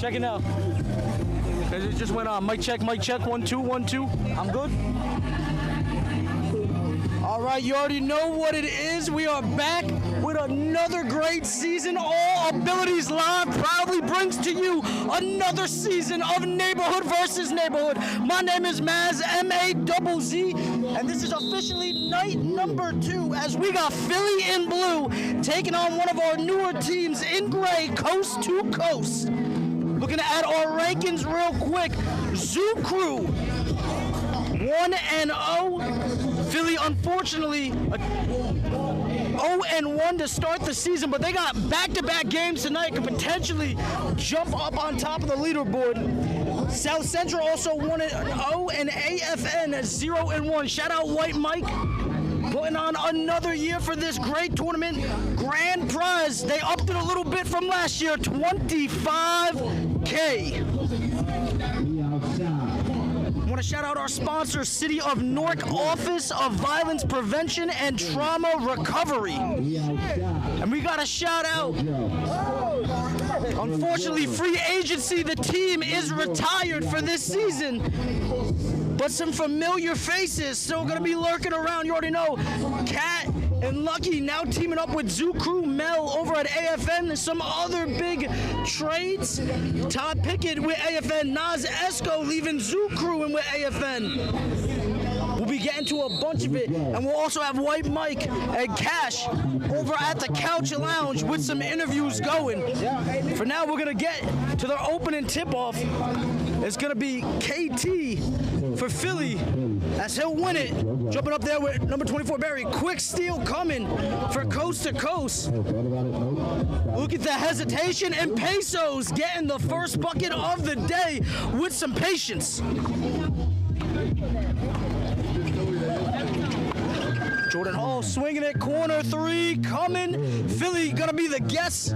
Check it now. It just went on. Mic check, 1 2 1 2. I'm good. All right, you already know what it is. We are back with another great season. All Abilities Live proudly brings to you another season of Neighborhood versus Neighborhood. My name is Maz, M-A-Z-Z, and this is officially night number 2 as we got Philly in blue taking on one of our newer teams in gray, coast to coast. Looking at our rankings real quick. Zoo Crew, 1-0. Philly, unfortunately, 0-1 to start the season, but they got back-to-back games tonight, could potentially jump up on top of the leaderboard. South Central also 1-0, and AFN 0-1. Shout out White Mike, putting on another year for this great tournament. Grand prize, they upped it a little bit from last year, $25K. I want to shout out our sponsor, City of Newark Office of Violence Prevention and Trauma Recovery. And we got to shout out, unfortunately, free agency, the team is retired for this season. But some familiar faces still going to be lurking around. You already know, Kat and Lucky now teaming up with Zoo Crew, Mel over at AFN, and some other big trades. Todd Pickett with AFN, Nas Esco leaving Zoo Crew and with AFN. We'll be getting to a bunch of it, and we'll also have White Mike and Cash over at the Couch Lounge with some interviews going. For now, we're going to get to their opening tip-off. It's going to be KT for Philly, as he'll win it. Jumping up there with number 24, Barry. Quick steal coming for Coast to Coast. Look at the hesitation, and Pesos getting the first bucket of the day with some patience. Jordan Hall swinging it, corner 3 coming. Philly gonna be the guest.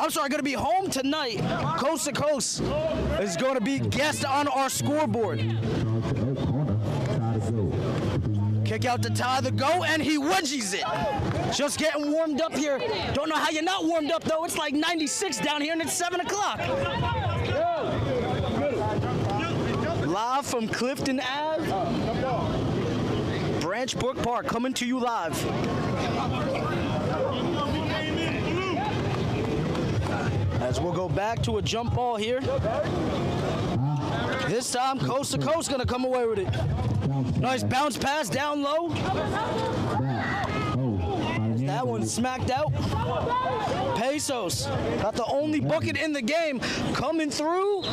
I'm sorry, gonna be home tonight. Coast to Coast is gonna be guest on our scoreboard. Kick out to Ty the go, and he wedgies it. Just getting warmed up here. Don't know how you're not warmed up though. It's like 96 down here and it's 7 o'clock. Live from Clifton Ave. Branch Brook Park, coming to you live. As we'll go back to a jump ball here. This time, Coast to Coast gonna come away with it. Nice bounce pass down low. That one smacked out. Pesos got the only bucket in the game. Coming through,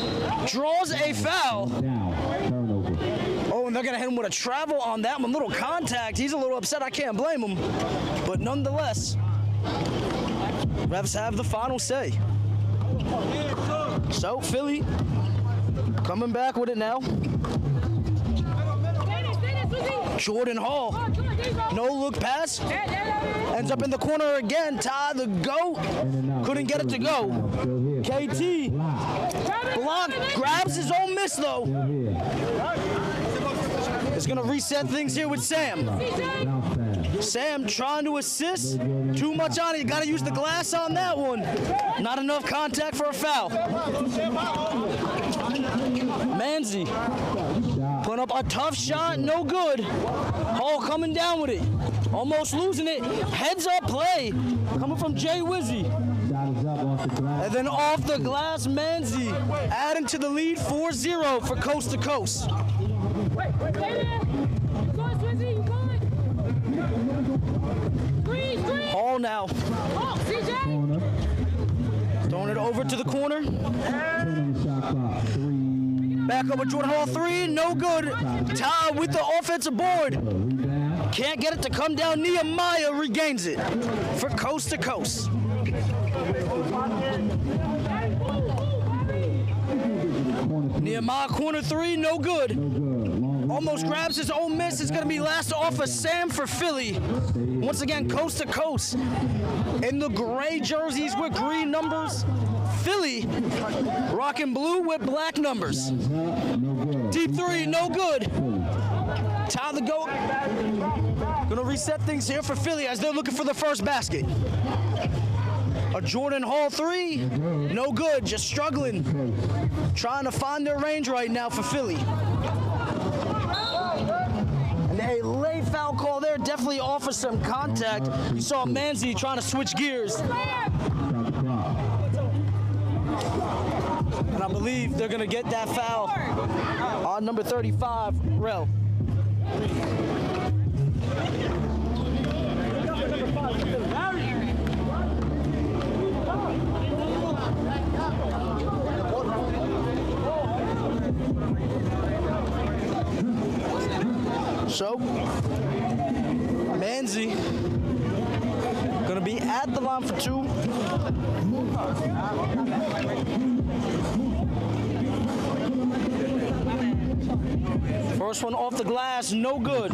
draws a foul. Oh, and they're going to hit him with a travel on that one. Little contact. He's a little upset. I can't blame him. But nonetheless, refs have the final say. So, Philly coming back with it now. Jordan Hall, no look pass, ends up in the corner again. Ty the GOAT couldn't get it to go. KT block, grabs his own miss though. It's gonna reset things here with Sam. Sam trying to assist, too much on it. You gotta use the glass on that one. Not enough contact for a foul. Manzi putting up a tough shot, no good. Hall coming down with it, almost losing it. Heads up play coming from Jay Wizzy. And then off the glass, Manzi adding to the lead 4-0 for Coast to Coast. Hall now. Throwing it over to the corner. Back up with Jordan Hall, 3, no good. Ty with the offensive board. Can't get it to come down. Nehemiah regains it for Coast to Coast. Nehemiah corner 3, no good. Almost grabs his own miss. It's going to be last off of Sam for Philly. Once again, Coast to Coast. In the gray jerseys with green numbers. Philly rocking blue with black numbers. Deep 3, no good. Ty the GOAT. Going to reset things here for Philly as they're looking for the first basket. A Jordan Hall three, no good, just struggling. Trying to find their range right now for Philly. And a late foul call there, definitely offers some contact. You saw Manzi trying to switch gears. And I believe they're going to get that foul on number 35, Rel. So, Manzi gonna be at the line for two. First one off the glass, no good.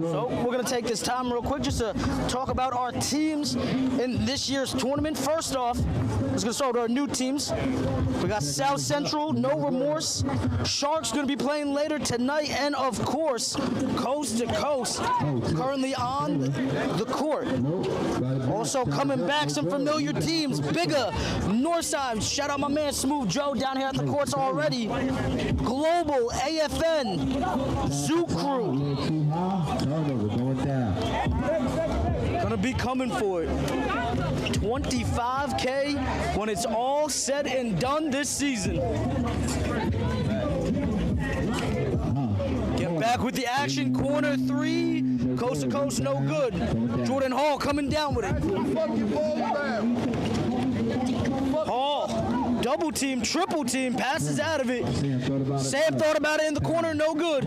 So we're going to take this time real quick just to talk about our teams in this year's tournament. First off, let's get started with our new teams. We got South Central, no remorse. Sharks going to be playing later tonight. And, of course, Coast to Coast currently on the court. Also coming back, some familiar teams. Bigger, Northside. Shout out my man Smooth Joe down here at the courts already. Global, AFN, Zoo Crew. Gonna be coming for it. 25K when it's all said and done this season. Get back with the action. Corner three. Coast to coast, no good. Jordan Hall coming down with it. Hall, double team, triple team, passes out of it. Sam thought about it in the corner, no good.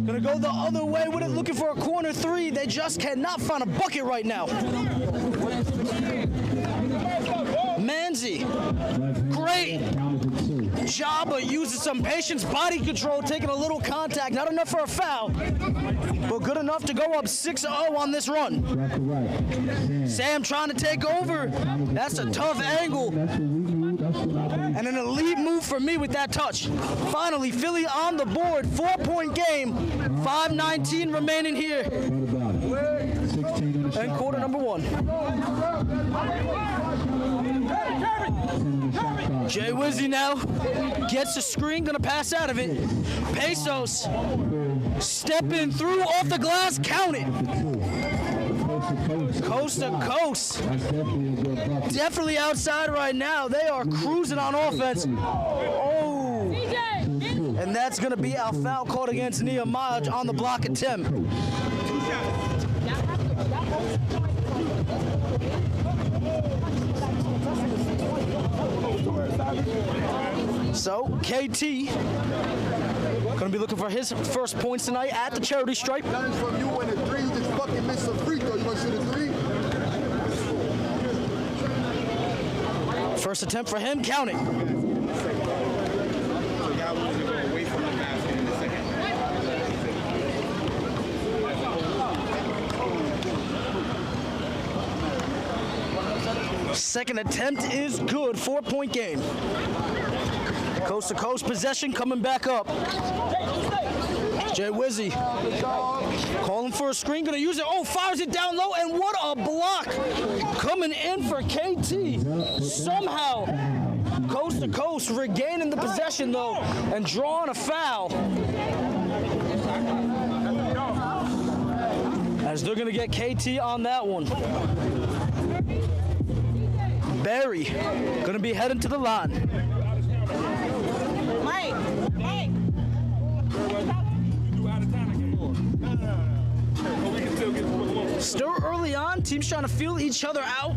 Gonna go the other way with it, looking for a corner three. They just cannot find a bucket right now. Manzi, great job of using some patience, body control, taking a little contact. Not enough for a foul, but good enough to go up 6-0 on this run. Sam trying to take over. That's a tough angle. And an elite move for me with that touch. Finally, Philly on the board. 4-point game. 5:19 remaining here. And quarter number one. Jay Wizzy now gets a screen, gonna pass out of it. Pesos stepping through off the glass, count it. Coast to coast. Definitely outside right now. They are cruising on offense. Oh. And that's going to be our foul called against Nehemiah on the block attempt. So, KT going to be looking for his first points tonight at the charity stripe. From you in a three, you just fucking missed a free throw. You want to shoot a three? First attempt for him, count it. Second attempt is good. 4-point game. Coast to coast possession coming back up. Jay Wizzy calling for a screen, gonna use it. Oh, fires it down low, and what a block coming in for KT. Somehow, coast to coast regaining the possession though and drawing a foul. As they're gonna get KT on that one. Barry gonna be heading to the line. Still early on, teams trying to feel each other out.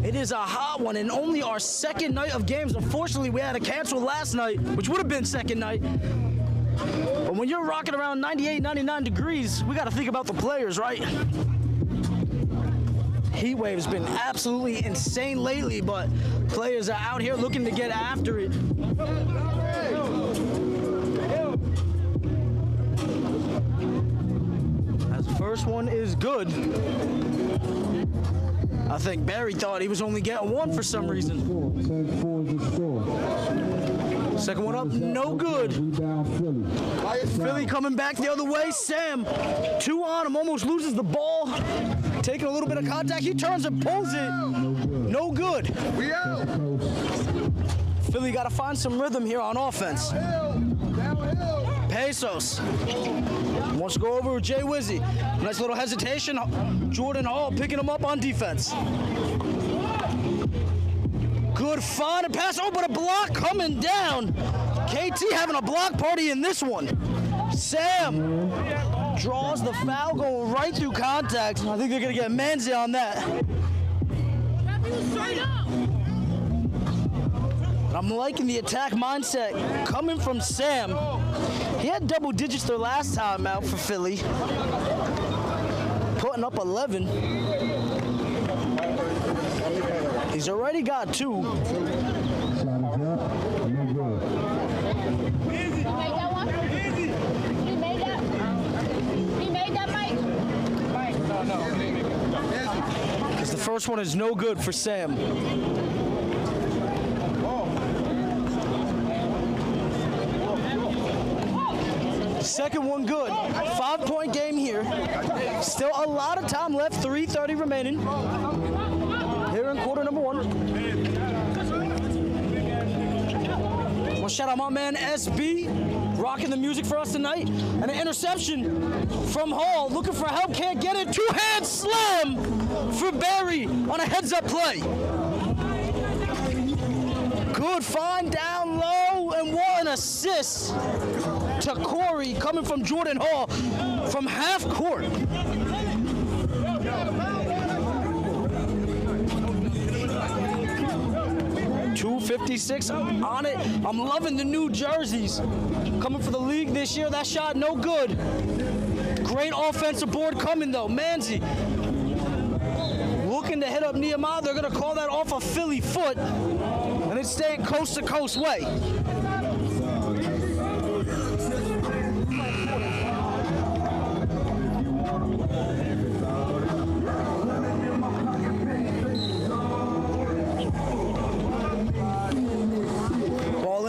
It is a hot one and only our second night of games. Unfortunately, we had to cancel last night, which would have been second night. But when you're rocking around 98, 99 degrees, we got to think about the players, right? Heat wave's been absolutely insane lately, but players are out here looking to get after it. As the first one is good. I think Barry thought he was only getting one for some reason. Second one up, no good. Philly coming back the other way. Sam, two on him, almost loses the ball. taking a little bit of contact. He turns and pulls it. No good. We out. Philly got to find some rhythm here on offense. Downhill. Pesos wants to go over with Jay Wizzy. Nice little hesitation. Jordan Hall picking him up on defense. Good find and pass. Oh, but a block coming down. KT having a block party in this one. Sam draws the foul going right through contact. I think they're going to get Manzi on that. And I'm liking the attack mindset coming from Sam. He had double digits their last time out for Philly. Putting up 11. He's already got 2. Because the first one is no good for Sam. Second one good. 5-point game here. Still a lot of time left. 3:30 remaining. Here in quarter number 1. Well, shout out my man SB, rocking the music for us tonight. And an interception from Hall, looking for help, can't get it. 2-hand slam for Barry on a heads-up play. Good find down low, and what an assist to Corey coming from Jordan Hall from half court. .256 on it. I'm loving the new jerseys coming for the league this year. That shot no good. Great offensive board coming though. Manzi looking to hit up Nehemiah. They're going to call that off a Philly foot, and it's staying coast to coast way.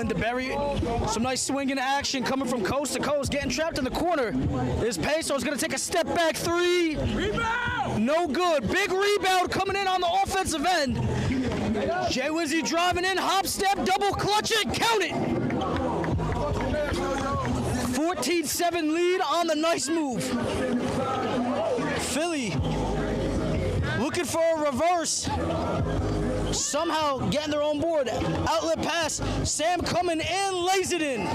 To Barry, some nice swinging action coming from coast to coast, getting trapped in the corner. This Peso's going to take a step back 3. Rebound! No good. Big rebound coming in on the offensive end. Jay Wizzy driving in, hop step, double clutch it, count it. 14-7 lead on the nice move. Philly looking for a reverse. Somehow getting their own board. Outlet pass. Sam coming in, lays it in.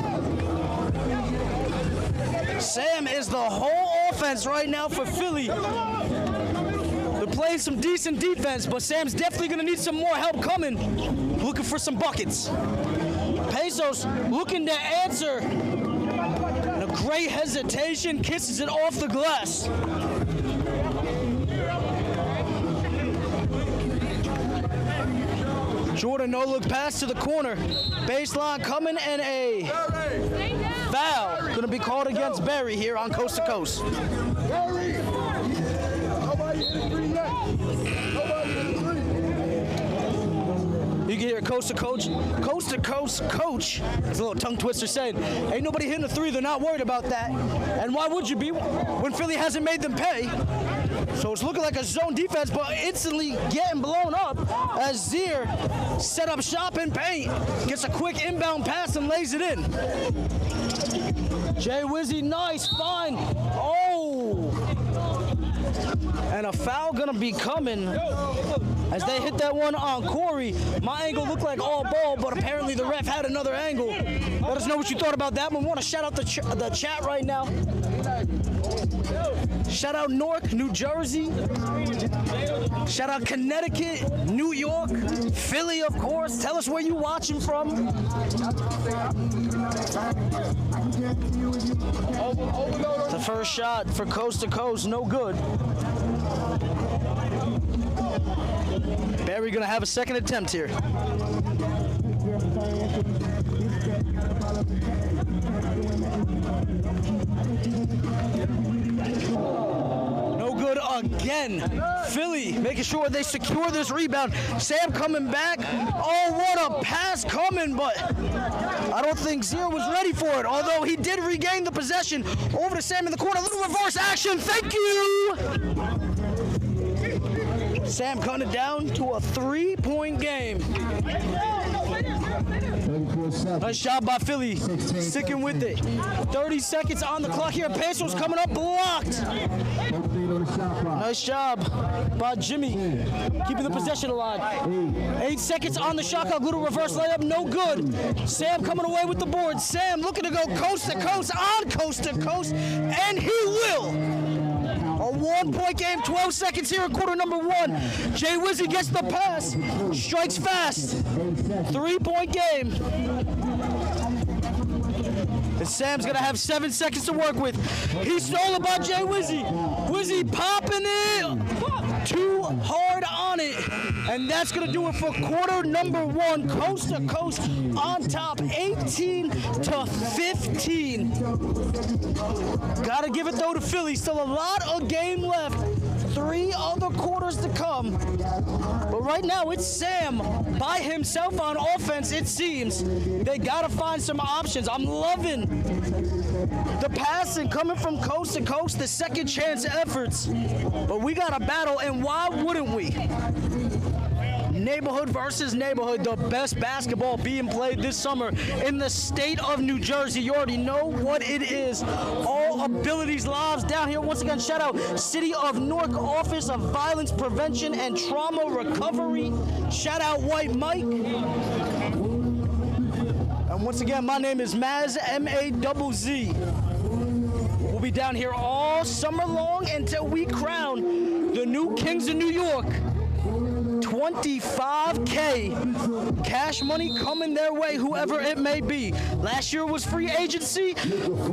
Sam is the whole offense right now for Philly. They're playing some decent defense, but Sam's definitely going to need some more help coming. Looking for some buckets. Pesos looking to answer. And a great hesitation, kisses it off the glass. Jordan no-look pass to the corner. Baseline coming, and a foul going to be called against Barry here on Coast to Coast. Barry! Nobody hit the 3 yet. Nobody hit the 3. You can hear Coast to Coast coach. It's a little tongue twister saying, ain't nobody hitting the 3, they're not worried about that. And why would you be when Philly hasn't made them pay? So it's looking like a zone defense, but instantly getting blown up as Zier set up shop in paint, gets a quick inbound pass and lays it in. Jay Wizzy, nice find. Oh! And a foul gonna be coming as they hit that one on Corey. My angle looked like all ball, but apparently the ref had another angle. Let us know what you thought about that one. We want to shout out the chat right now. Shout out Newark, New Jersey. Shout out Connecticut, New York, Philly, of course. Tell us where you watching from. The first shot for Coast to Coast, no good. Barry gonna have a second attempt here. No good again. Philly making sure they secure this rebound. Sam coming back. Oh, what a pass coming, but I don't think Zier was ready for it, although he did regain the possession. Over to Sam in the corner. Little reverse action. Thank you. Sam cutting it down to a 3-point game. Nice job by Philly, sticking with it. 30 seconds on the clock here. Pesos coming up, blocked. Nice job by Jimmy, keeping the possession alive. 8 seconds on the shot clock. Little reverse layup, no good. Sam coming away with the board. Sam looking to go coast to coast, on coast to coast, and he will. A 1-point game, 12 seconds here in quarter number 1. Jay Wizzy gets the pass, strikes fast. 3-point game. And Sam's gonna have 7 seconds to work with. He stole it by Jay Wizzy. Wizzy popping it. Too hard on it. And that's gonna do it for quarter number 1. Coast to coast on top, 18-15. Gotta give it though to Philly. Still a lot of game left. 3 other quarters to come. But right now it's Sam by himself on offense, it seems. They gotta find some options. I'm loving the passing coming from coast to coast, the second chance efforts. But we got a battle, and why wouldn't we? Neighborhood versus neighborhood, the best basketball being played this summer in the state of New Jersey. You already know what it is. All abilities lives down here. Once again, shout out City of Newark Office of Violence Prevention and Trauma Recovery. Shout out White Mike. And once again, my name is Maz, M-A-Z-Z. We'll be down here all summer long until we crown the new Kings of New York. $25K cash money coming their way, whoever it may be. Last year was free agency.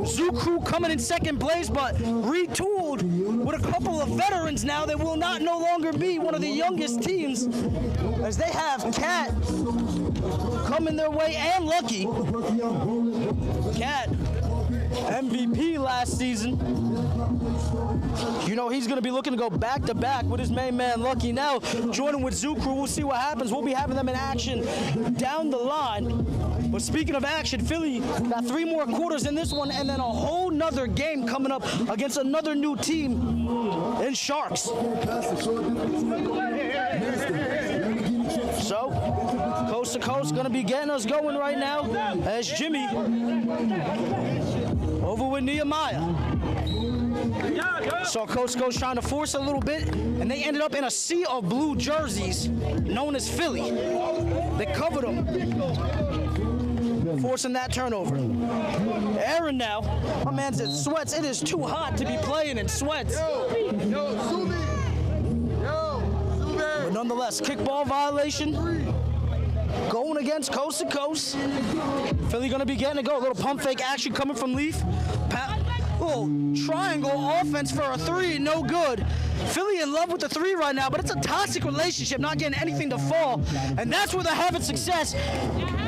Zoo Crew coming in second place, but retooled with a couple of veterans now that will not no longer be one of the youngest teams, as they have Cat coming their way and Lucky. Cat, MVP last season. You know he's going to be looking to go back-to-back with his main man Lucky. Now joining with Zoo Crew, we'll see what happens. We'll be having them in action down the line. But speaking of action, Philly got 3 more quarters in this one, and then a whole nother game coming up against another new team in Sharks. So, coast to coast going to be getting us going right now as Jimmy over with Nehemiah. So Coast to Coast trying to force a little bit, and they ended up in a sea of blue jerseys known as Philly. They covered them, forcing that turnover. Aaron now, my man's in sweats. It is too hot to be playing in sweats. But nonetheless, kickball violation going against Coast to Coast. Philly gonna be getting to go. A little pump fake action coming from Leaf. Little triangle offense for a 3, no good. Philly in love with the 3 right now, but it's a toxic relationship, not getting anything to fall. And that's where they're having success,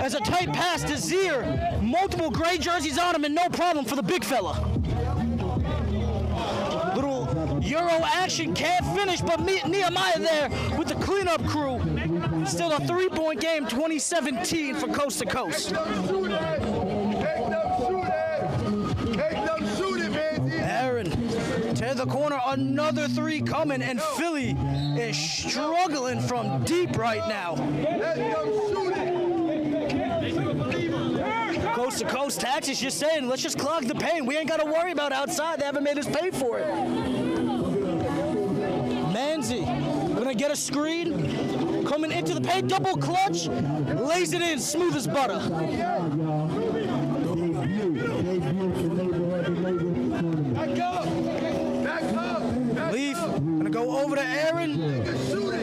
as a tight pass to Zier. Multiple gray jerseys on him and no problem for the big fella. Little Euro action, can't finish, but Nehemiah there with the cleanup crew. Still a 3-point game, 2017 for Coast to Coast. Aaron to the corner, another 3 coming, and Philly is struggling from deep right now. Coast to Coast taxes just saying, let's just clog the paint. We ain't got to worry about outside. They haven't made us pay for it. Manzi gonna get a screen, coming into the paint, double clutch, lays it in, smooth as butter. Leaf gonna go over to Aaron,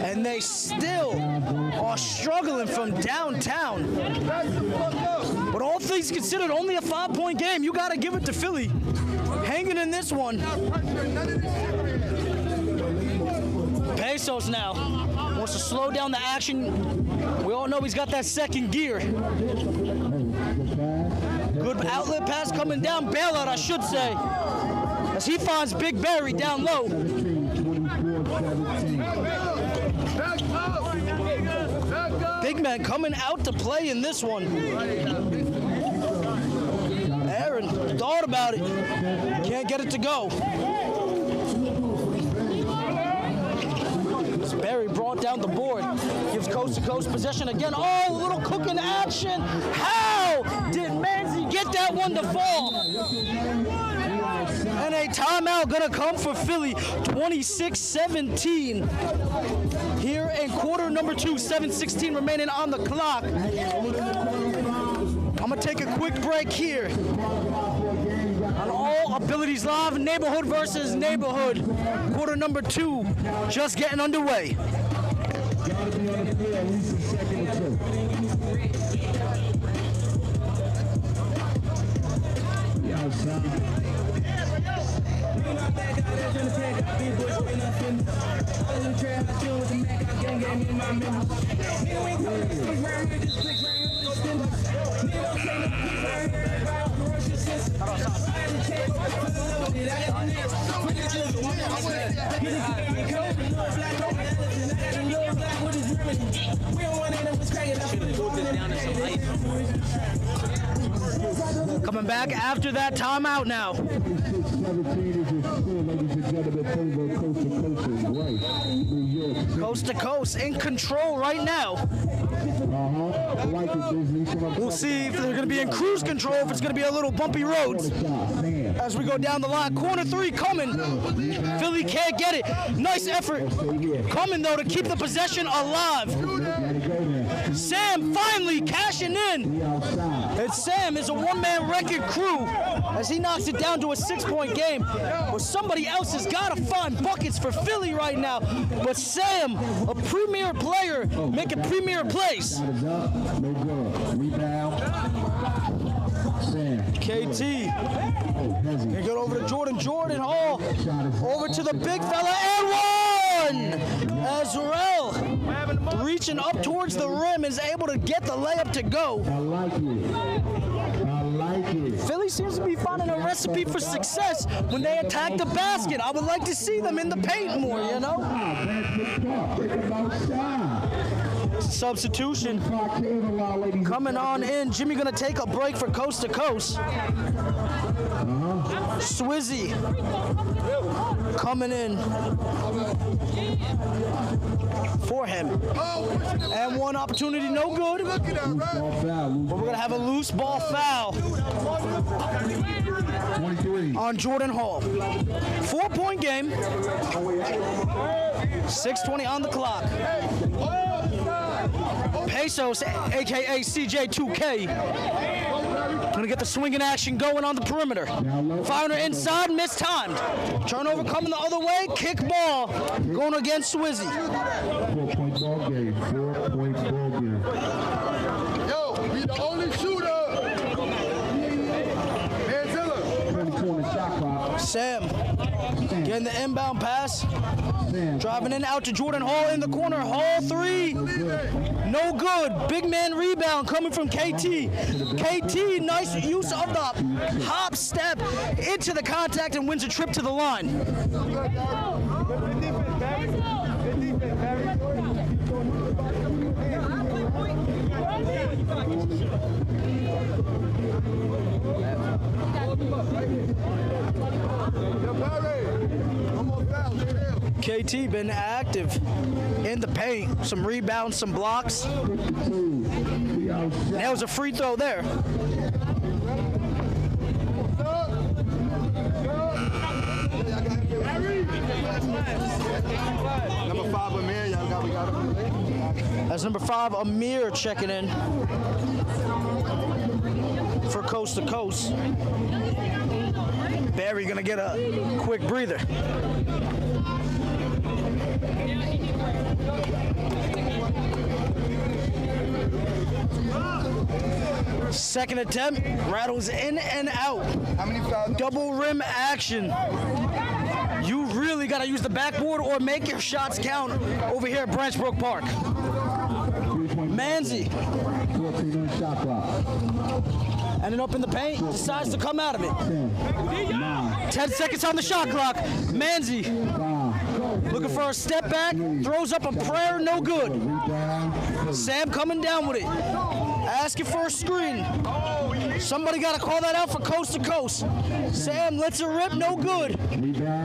and they still are struggling from downtown. But all things considered, only a 5-point game. You gotta give it to Philly, hanging in this one. Pesos now wants to slow down the action. We all know he's got that second gear. Good outlet pass coming down, bailout I should say, as he finds Big Barry down low. Big man coming out to play in this one. Aaron thought about it, can't get it to go. Barry brought brought down the board. Gives Coast to Coast possession again. Oh, a little cooking action. How did Manzi get that one to fall? And a timeout gonna come for Philly, 26-17. Here in quarter number 2, 7:16 remaining on the clock. I'm gonna take a quick break here. On All Abilities Live, neighborhood versus neighborhood. Quarter number 2, just getting underway. Gotta be on the field at least a second or two. Coming back after that timeout now. 17 is your score, ladies and gentlemen. Coast to Coast is right. New York City. Coast to Coast in control right now. I like it, Disney. We'll see if they're going to be in cruise control, if it's going to be a little bumpy roads as we go down the line. Corner 3 coming. Philly can't get it. Nice effort coming, though, to keep the possession alive. Sam finally cashing in. And Sam is a one-man record crew as he knocks it down to a 6-point game. But somebody else has got to find buckets for Philly right now. But Sam, a premier player, making premier plays. KT. They get over to Jordan. Jordan Hall. Over to the big fella. And one! Azrael reaching up towards the rim is able to get the layup to go. I like it. I like it. Philly seems to be finding a recipe for success when they attack the basket. I would like to see them in the paint more, you know? Substitution coming on in. Jimmy gonna take a break for Coast to Coast. Swizzy coming in for him. And one opportunity, no good. But we're gonna have a loose ball foul 23 on Jordan Hall. 4-point game. 6:20 on the clock. Pesos, aka CJ2K, gonna get the swinging action going on the perimeter. Founder inside, mistimed. Turnover coming the other way, kick ball going against Swizzy. 4-point ball game. 4-point ball game. Yo, we the only shooter. Manzilla. Sam getting the inbound pass. Driving in out to Jordan Hall in the corner. Hall 3. No good. Big man rebound coming from KT. KT, nice use of the hop step into the contact and wins a trip to the line. KT been active in the paint. Some rebounds, some blocks. That was a free throw there. Number 5 Amir, we got him. That's number 5 Amir checking in for Coast to Coast. Barry gonna get a quick breather. Second attempt, rattles in and out. How many fouls? Double rim action. You really got to use the backboard or make your shots count over here at Branch Brook Park. Manzi. 14 shot clock. Ending up in the paint, decides to come out of it. 10 seconds on the shot clock. Manzi looking for a step back, throws up a prayer, no good. Sam coming down with it. Asking for a screen. Somebody got to call that out for Coast to Coast. Sam lets it rip, no good.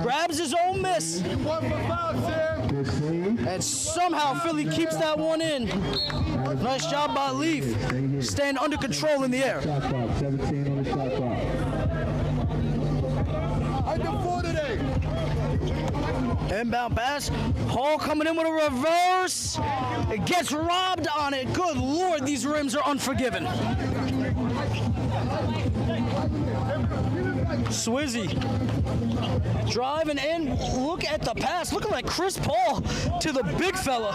Grabs his own miss. 1 for 5, Sam. And somehow Philly keeps that one in. Nice job by Leaf, staying under control in the air. 17 on the shot clock. I can four today. Inbound pass. Hall coming in with a reverse. It gets robbed on it. Good Lord, these rims are unforgiving. Swizzy driving in. Look at the pass. Looking like Chris Paul to the big fella.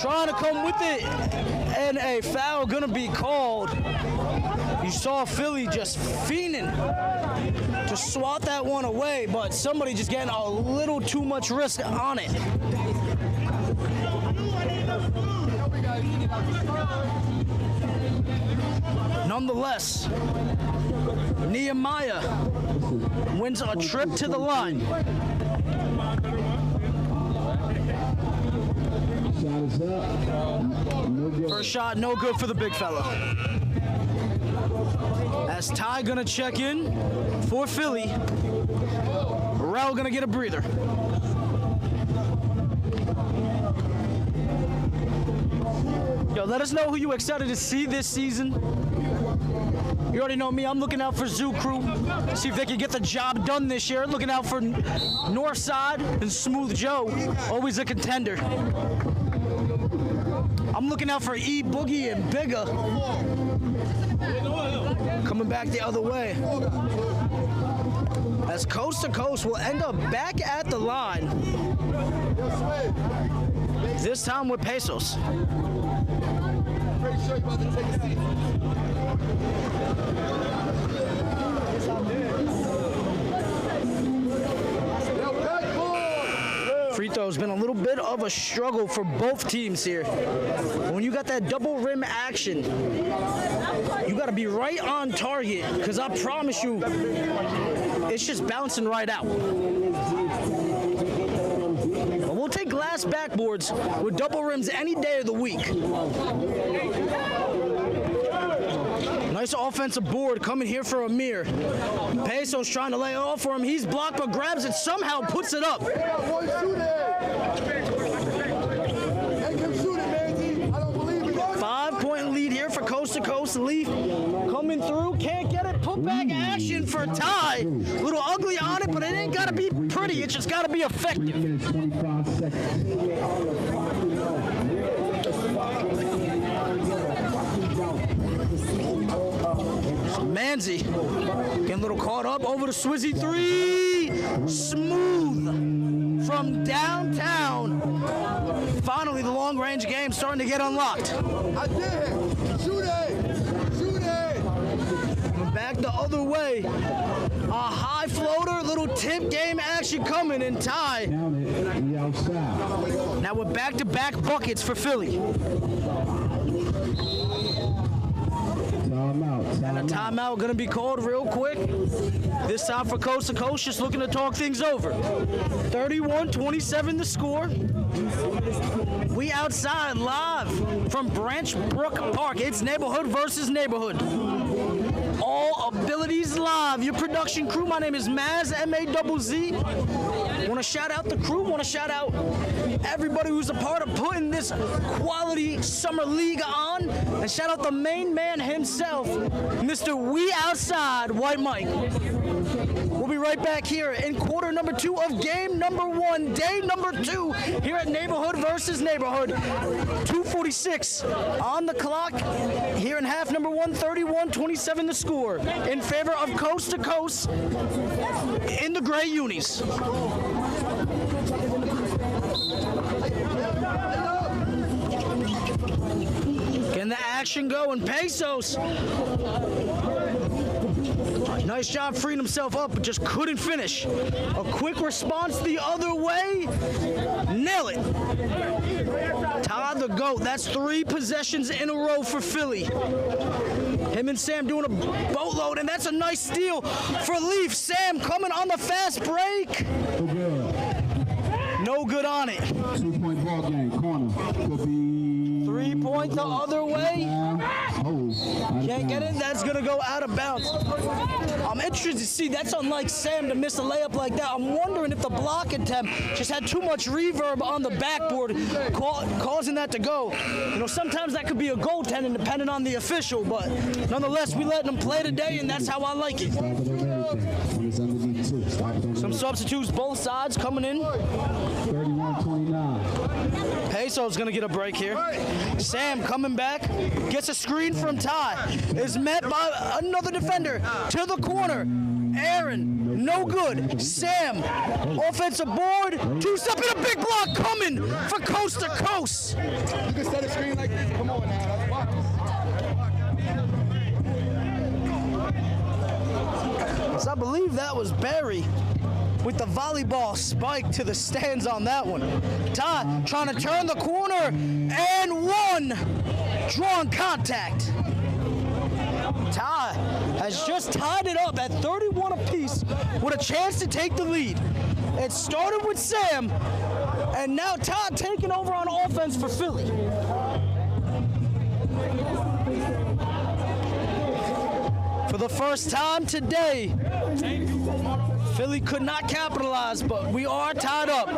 Trying to come with it. And a foul gonna be called. You saw Philly just fiending to swat that one away, but somebody just getting a little too much risk on it. Nonetheless, Nehemiah wins a trip to the line. Shot is up. No good. First shot, no good for the big fella. As Ty gonna check in for Philly, Rel gonna get a breather. Yo, let us know who you excited to see this season. You already know me, I'm looking out for Zoo Crew. See if they can get the job done this year. Looking out for Northside and Smooth Joe, always a contender. I'm looking out for E Boogie and Bigger. Coming back the other way. As Coast to Coast will end up back at the line. This time with Pesos. Pretty sure you're about to take a seat. Free throw's been a little bit of a struggle for both teams here. When you got that double rim action, you got to be right on target, because I promise you, it's just bouncing right out. But we'll take glass backboards with double rims any day of the week. Nice offensive board coming here for Amir. Pesos trying to lay it off for him. He's blocked, but grabs it, somehow puts it up. One shooter. Make him shoot it, man. I don't believe it. 5-point lead here for Coast to Coast. Leaf coming through, can't get it. Put back action for Ty. A little ugly on it, but it ain't got to be pretty. It just got to be effective. 3 minutes, 25 seconds. Manzi getting a little caught up over the Swizzy three. Smooth from downtown. Finally, the long-range game starting to get unlocked. I did. Shoot it. Shoot it. Back the other way. A high floater, little tip game action coming in Ty. Now we're back-to-back buckets for Philly. And a timeout going to be called real quick. This time for Coast to Coast, just looking to talk things over. 31-27 the score. We outside live from Branch Brook Park. It's neighborhood versus neighborhood. All abilities live. Your production crew, my name is Maz, M-A-Z-Z. Want to shout out the crew, want to shout out everybody who's a part of putting this quality summer league on, and shout out the main man himself, Mr. We Outside, White Mike. We'll be right back here in quarter number 2 of game number 1, day number 2, here at Neighborhood versus Neighborhood. 2:46 on the clock here in half number 1, 31-27 the score in favor of Coast to Coast in the gray unis. Can the action go? And Pesos, nice job freeing himself up, but just couldn't finish. A quick response the other way. Nail it. Todd the GOAT. That's 3 possessions in a row for Philly. Him and Sam doing a boatload, and that's a nice steal for Leaf. Sam coming on the fast break. No good on it. 2-point ball game, corner. Could be 3-point the other way. Can't get it. That's going to go out of bounds. I'm interested to see. That's unlike Sam to miss a layup like that. I'm wondering if the block attempt just had too much reverb on the backboard, causing that to go. You know, sometimes that could be a goaltending depending on the official, but nonetheless, we letting them play today, and that's how I like it. Some substitutes both sides coming in. 31-29. Peso's gonna get a break here. Sam coming back, gets a screen from Ty, is met by another defender to the corner. Aaron, no good. Sam, offensive board, two-step and a big block coming for coast to coast. You can set a screen like this. Come on now. Watch. So I believe that was Barry with the volleyball spike to the stands on that one. Ty trying to turn the corner, and one. Drawn contact. Ty has just tied it up at 31 apiece with a chance to take the lead. It started with Sam, and now Ty taking over on offense for Philly. For the first time today, Philly could not capitalize, but we are tied up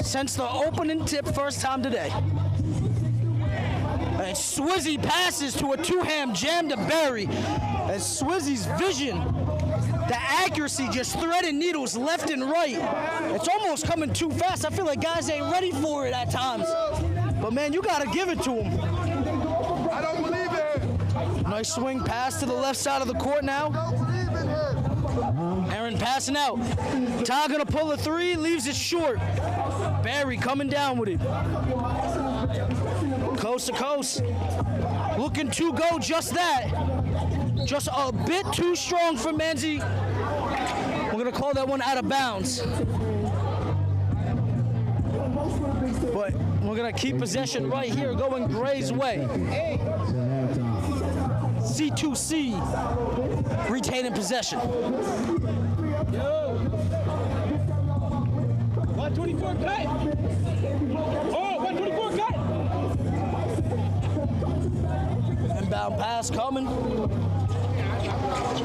since the opening tip first time today. And Swizzy passes to a two-hand jam to Barry. And Swizzy's vision, the accuracy, just threading needles left and right. It's almost coming too fast. I feel like guys ain't ready for it at times. But man, you gotta give it to him. I don't believe it. Nice swing pass to the left side of the court now. Aaron passing out. Ty gonna pull a three, leaves it short. Barry coming down with it. Coast to coast. Looking to go just that. Just a bit too strong for Menzie. We're gonna call that one out of bounds. But we're gonna keep possession right here, going Gray's way. C2C retaining possession. 124 cut. Oh, 124 cut. Inbound pass coming.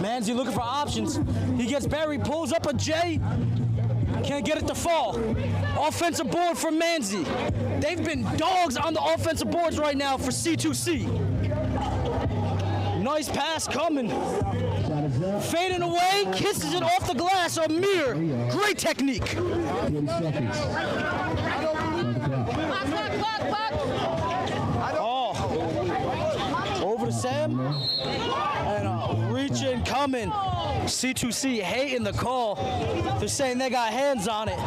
Menzie looking for options. He gets Barry, pulls up a J. Can't get it to fall. Offensive board for Menzie. They've been dogs on the offensive boards right now for C2C. Nice pass coming. Fading away, kisses it off the glass. Amir, great technique. 40 seconds. Oh, over to Sam. And reaching, coming. C2C hating the call. They're saying they got hands on it.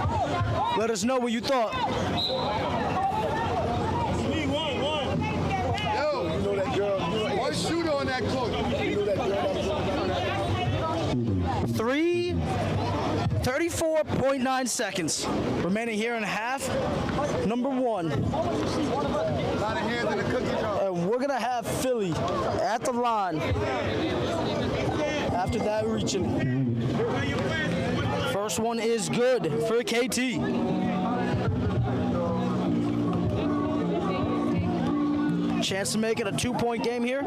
Let us know what you thought. Yo, you know that girl. One shooter on that court. You know that girl. 34.9 seconds remaining here in half number one. A lot of hands in the cookie jar. And we're gonna have Philly at the line after that reaching. First one is good for KT. Chance to make it a 2-point game here.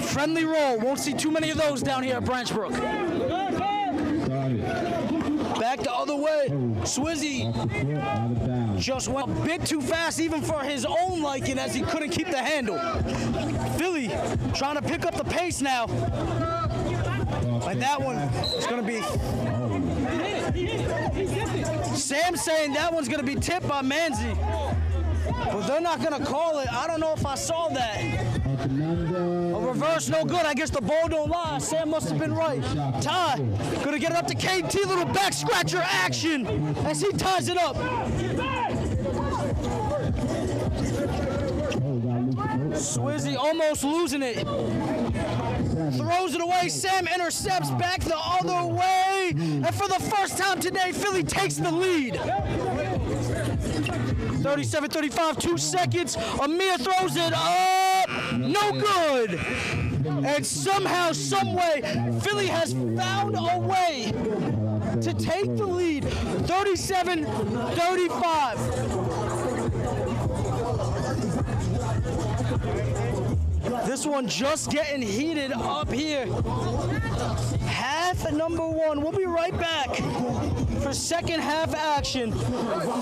Friendly roll. Won't see too many of those down here at Branch Brook. Back the other way. Swizzy just went a bit too fast even for his own liking as he couldn't keep the handle. Philly trying to pick up the pace now. And that one is going to be... Sam saying that one's going to be tipped by Menzie. But they're not going to call it. I don't know if I saw that. A reverse, no good. I guess the ball don't lie. Sam must have been right. Ty, going to get it up to KT. Little back scratcher action as he ties it up. Swizzy almost losing it. Throws it away. Sam intercepts back the other way. And for the first time today, Philly takes the lead. 37-35, 2 seconds. Amir throws it up. No good. And somehow, someway, Philly has found a way to take the lead, 37-35. This one just getting heated up here. Half number one. We'll be right back for second half action.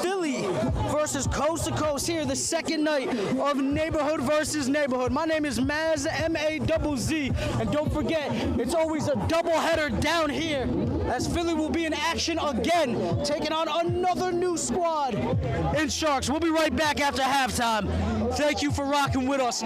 Philly versus Coast to Coast here, the second night of Neighborhood versus Neighborhood. My name is Maz, M-A-Z-Z, and don't forget, it's always a doubleheader down here as Philly will be in action again, taking on another new squad in Sharks. We'll be right back after halftime. Thank you for rocking with us.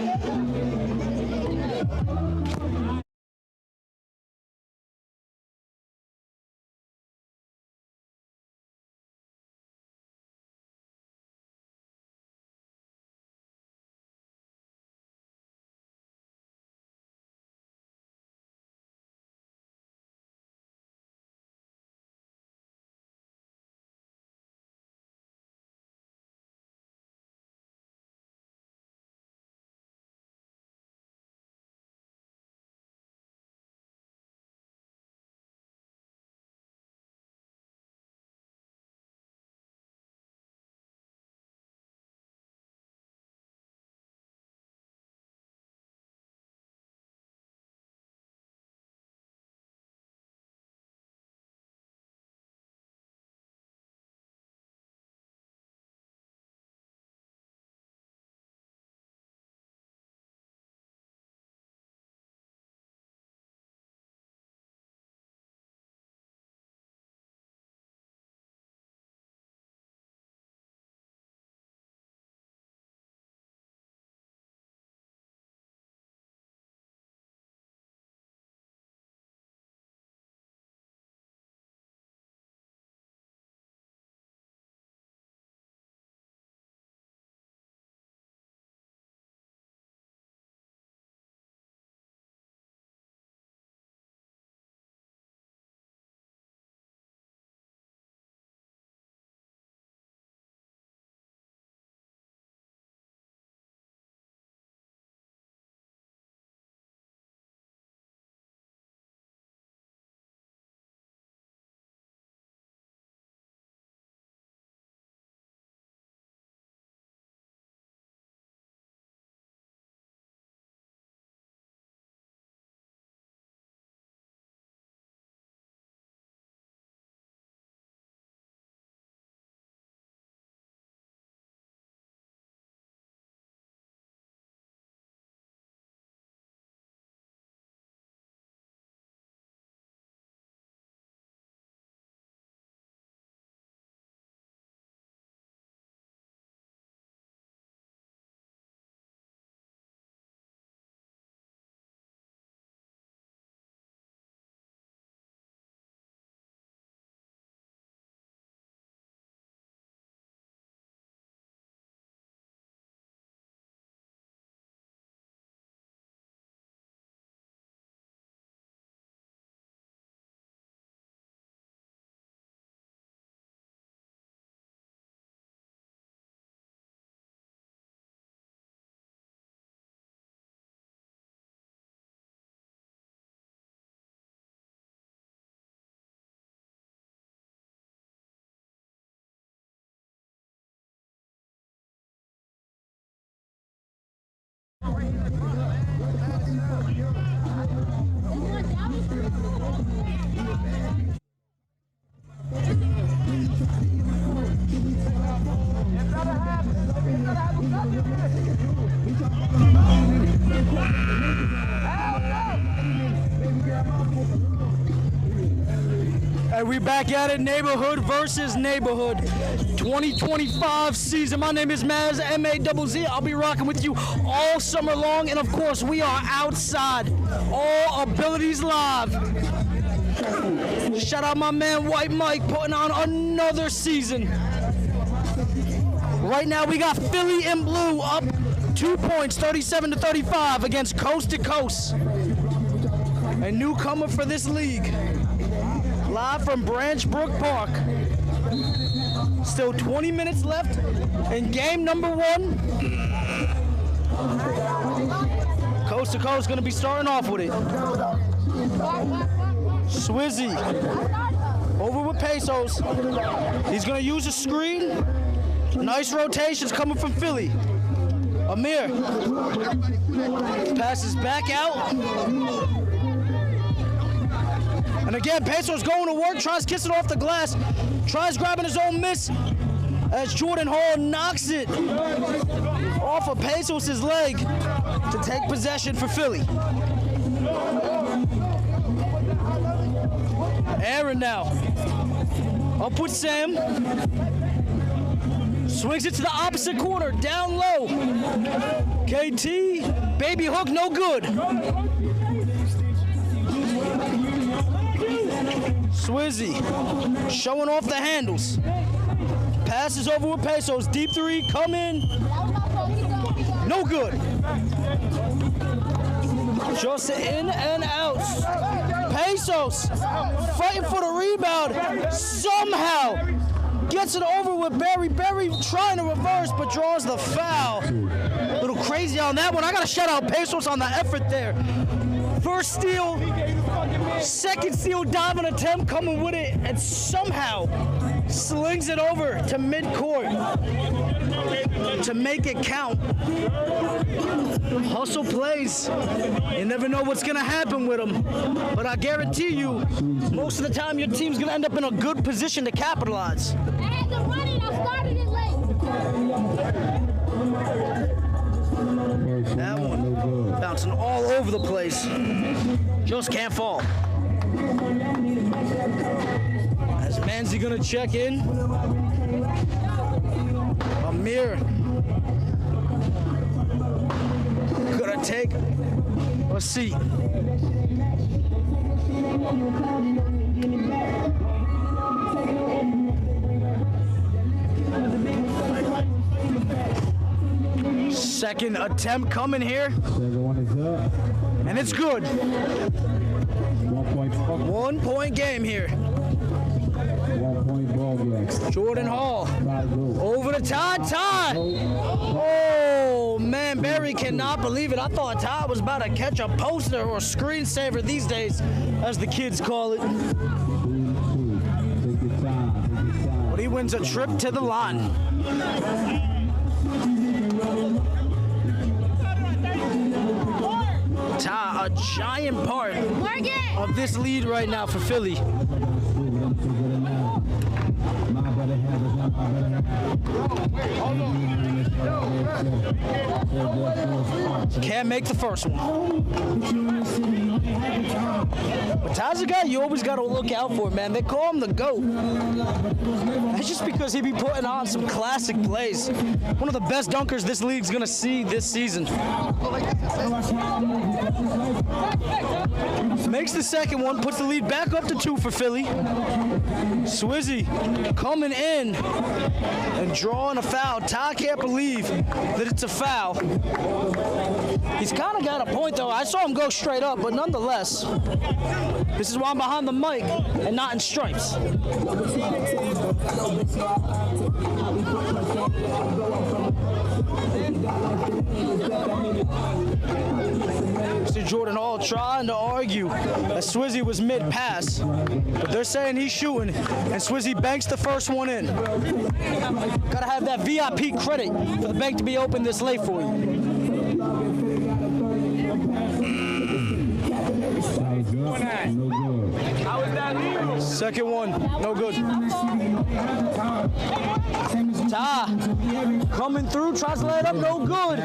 And we back at it, Neighborhood versus Neighborhood, 2025 season. My name is Maz, M-A-Z-Z. I'll be rocking with you all summer long, and of course, we are outside. All abilities live. Shout out my man White Mike putting on another season. Right now, we got Philly in blue up 2 points, 37-35 against Coast to Coast. A newcomer for this league. Live from Brook Park. Still 20 minutes left in game number one. Coast to Coast gonna be starting off with it. Swizzy over with Pesos. He's gonna use a screen. Nice rotations coming from Philly. Amir passes back out. And again, Pesos going to work, tries kissing off the glass, tries grabbing his own miss as Jordan Hall knocks it off of Pesos' leg to take possession for Philly. Aaron now. Up with Sam. Swings it to the opposite corner, down low. KT, baby hook, no good. Swizzy showing off the handles. Passes over with Pesos, deep three, come in. No good. Just in and out. Pesos fighting for the rebound. Somehow gets it over with Barry. Barry trying to reverse, but draws the foul. A little crazy on that one. I got to shout out Pesos on the effort there. First steal, second steal, diving attempt, coming with it, and somehow slings it over to midcourt to make it count. Hustle plays. You never know what's going to happen with them. But I guarantee you, most of the time your team's going to end up in a good position to capitalize. I had to run it. I started it late. That one bouncing all over the place. Just can't fall. As Manzi going to check in. Amir gonna take a seat. Second attempt coming here. And it's good. 1 point game here. Jordan Hall over the Ty. Oh man, Barry cannot believe it. I thought Ty was about to catch a poster or a screensaver these days, as the kids call it. But he wins a trip to the line. Ty, a giant part of this lead right now for Philly. Can't make the first one. But Ty's a guy you always got to look out for, man. They call him the GOAT. That's just because he be putting on some classic plays. One of the best dunkers this league's going to see this season. Makes the second one, puts the lead back up to 2 for Philly. Swizzy coming in and drawing a foul. Ty can't believe that it's a foul. He's kind of got a point, though. I saw him go straight up, but nonetheless, this is why I'm behind the mic and not in stripes. Mr. Jordan Hall trying to argue that Swizzy was mid-pass, but they're saying he's shooting, and Swizzy banks the first one in. Gotta have that VIP credit for the bank to be open this late for you. Second one, no good. Ty coming through, tries to lay it up, no good.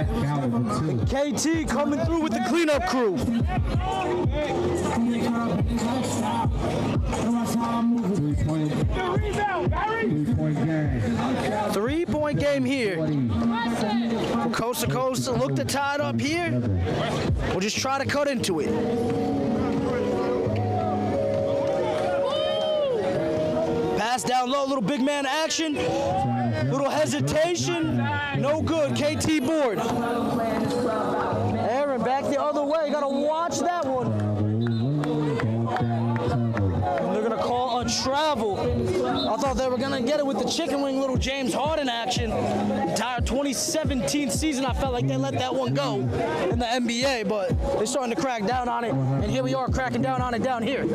KT coming through with the cleanup crew. 3-point game here. From coast to coast, look to tie it up here. We'll just try to cut into it. Pass down low, little big man action. Little hesitation. No good. KT board. Aaron back the other way. Got to watch that one. And they're going to call a travel. I thought they were going to get it with the chicken wing little James Harden action. Entire 2017 season, I felt like they let that one go in the NBA, but they're starting to crack down on it, and here we are cracking down on it down here.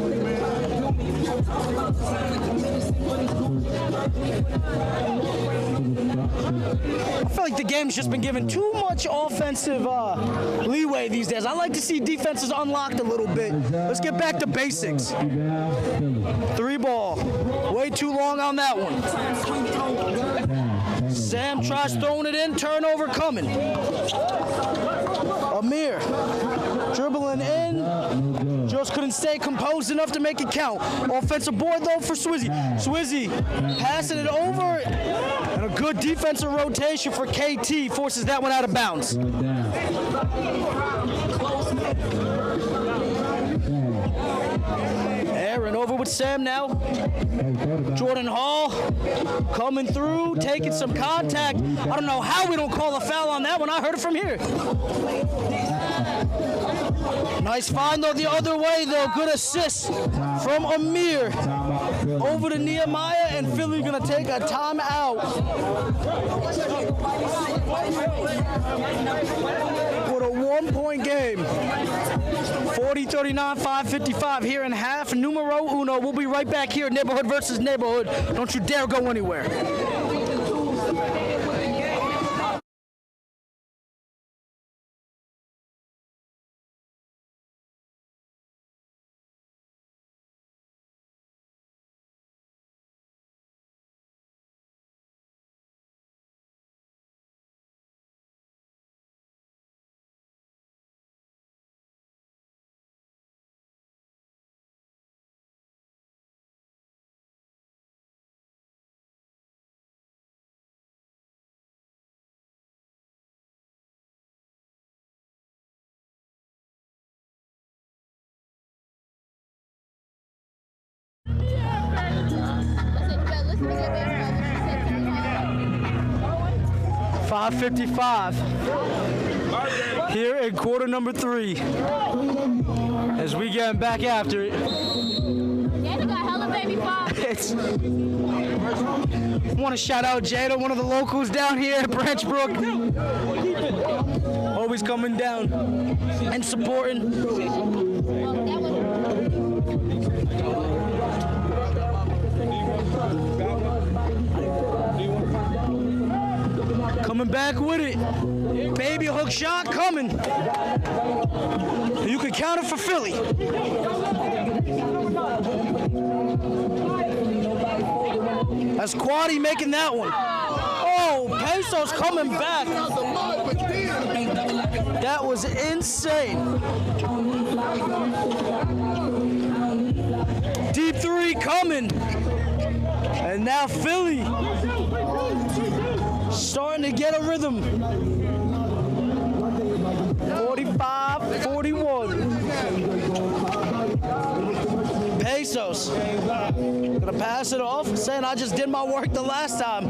I feel like the game's just been given too much offensive leeway these days. I like to see defenses unlocked a little bit. Let's get back to basics. 3 ball. Way too long on that one. Sam tries throwing it in. Turnover coming. Amir dribbling in. Just couldn't stay composed enough to make it count. Offensive board, though, for Swizzy. Swizzy passing it over. And a good defensive rotation for KT. Forces that one out of bounds. Aaron over with Sam now. Jordan Hall coming through, taking some contact. I don't know how we don't call a foul on that one. I heard it from here. Nice find, though, the other way, though. Good assist from Amir. Over to Nehemiah, and Philly going to take a timeout. With a 1-point game. 40-39, 5:55 here in half. Numero uno. We'll be right back here. Neighborhood versus neighborhood. Don't you dare go anywhere. .55 here in quarter number 3 as we get back after it. It's, I want to shout out Jada, one of the locals down here at Branch Brook. Always coming down and supporting. Coming back with it. Baby hook shot coming. You can count it for Philly. That's Quaddy making that one. Oh, Peso's coming back. That was insane. Deep 3 coming. And now Philly starting to get a rhythm. 45-41. Pesos gonna pass it off, saying I just did my work the last time.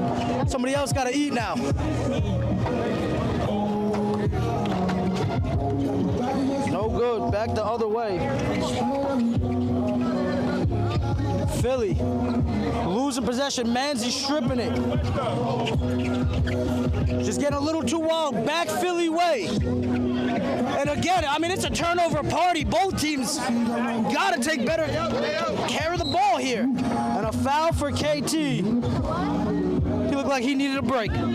Somebody else gotta eat now. No good, back the other way. Philly losing possession. Manzi stripping it. Just getting a little too wild. Back Philly way. And again, I mean, it's a turnover party. Both teams got to take better care of the ball here. And a foul for KT. He looked like he needed a break. That's a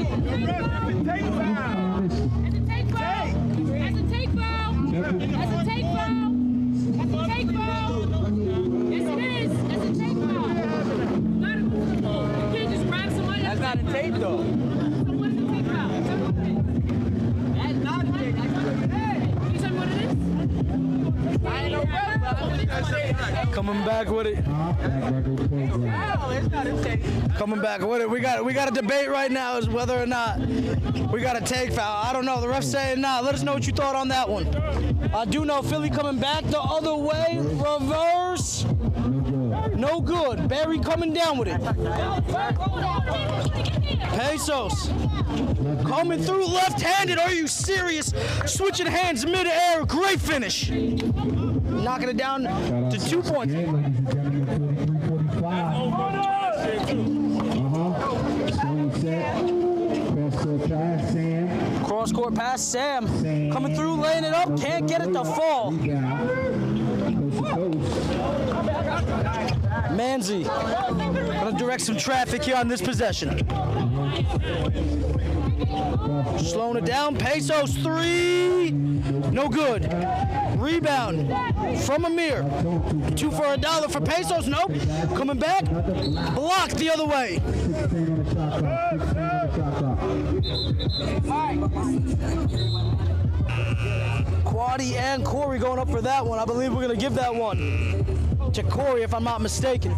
take foul. That's a take foul. That's a take foul. Yes, it is. That's a take foul. You can't just grab somebody. That's not a tape, though. So what is a take foul? That's not a take. Can you tell me what it is? I ain't no better, but Coming back with it. Coming back with it. We got a debate right now as whether or not we got a take foul. I don't know. The ref's saying nah. Let us know what you thought on that one. I do know Philly coming back the other way. Reverse. No good. Barry coming down with it. Pesos coming through left-handed. Are you serious? Switching hands mid-air. Great finish. Knocking it down to 2 points. Short pass, Sam coming through, laying it up, can't get it to fall. Manzi gonna direct some traffic here on this possession. Slowing it down, Pesos 3, no good. Rebound from Amir. 2 for $1 for Pesos, nope. Coming back, blocked the other way. Quaddy and Corey going up for that one. I believe we're gonna give that one to Corey if I'm not mistaken.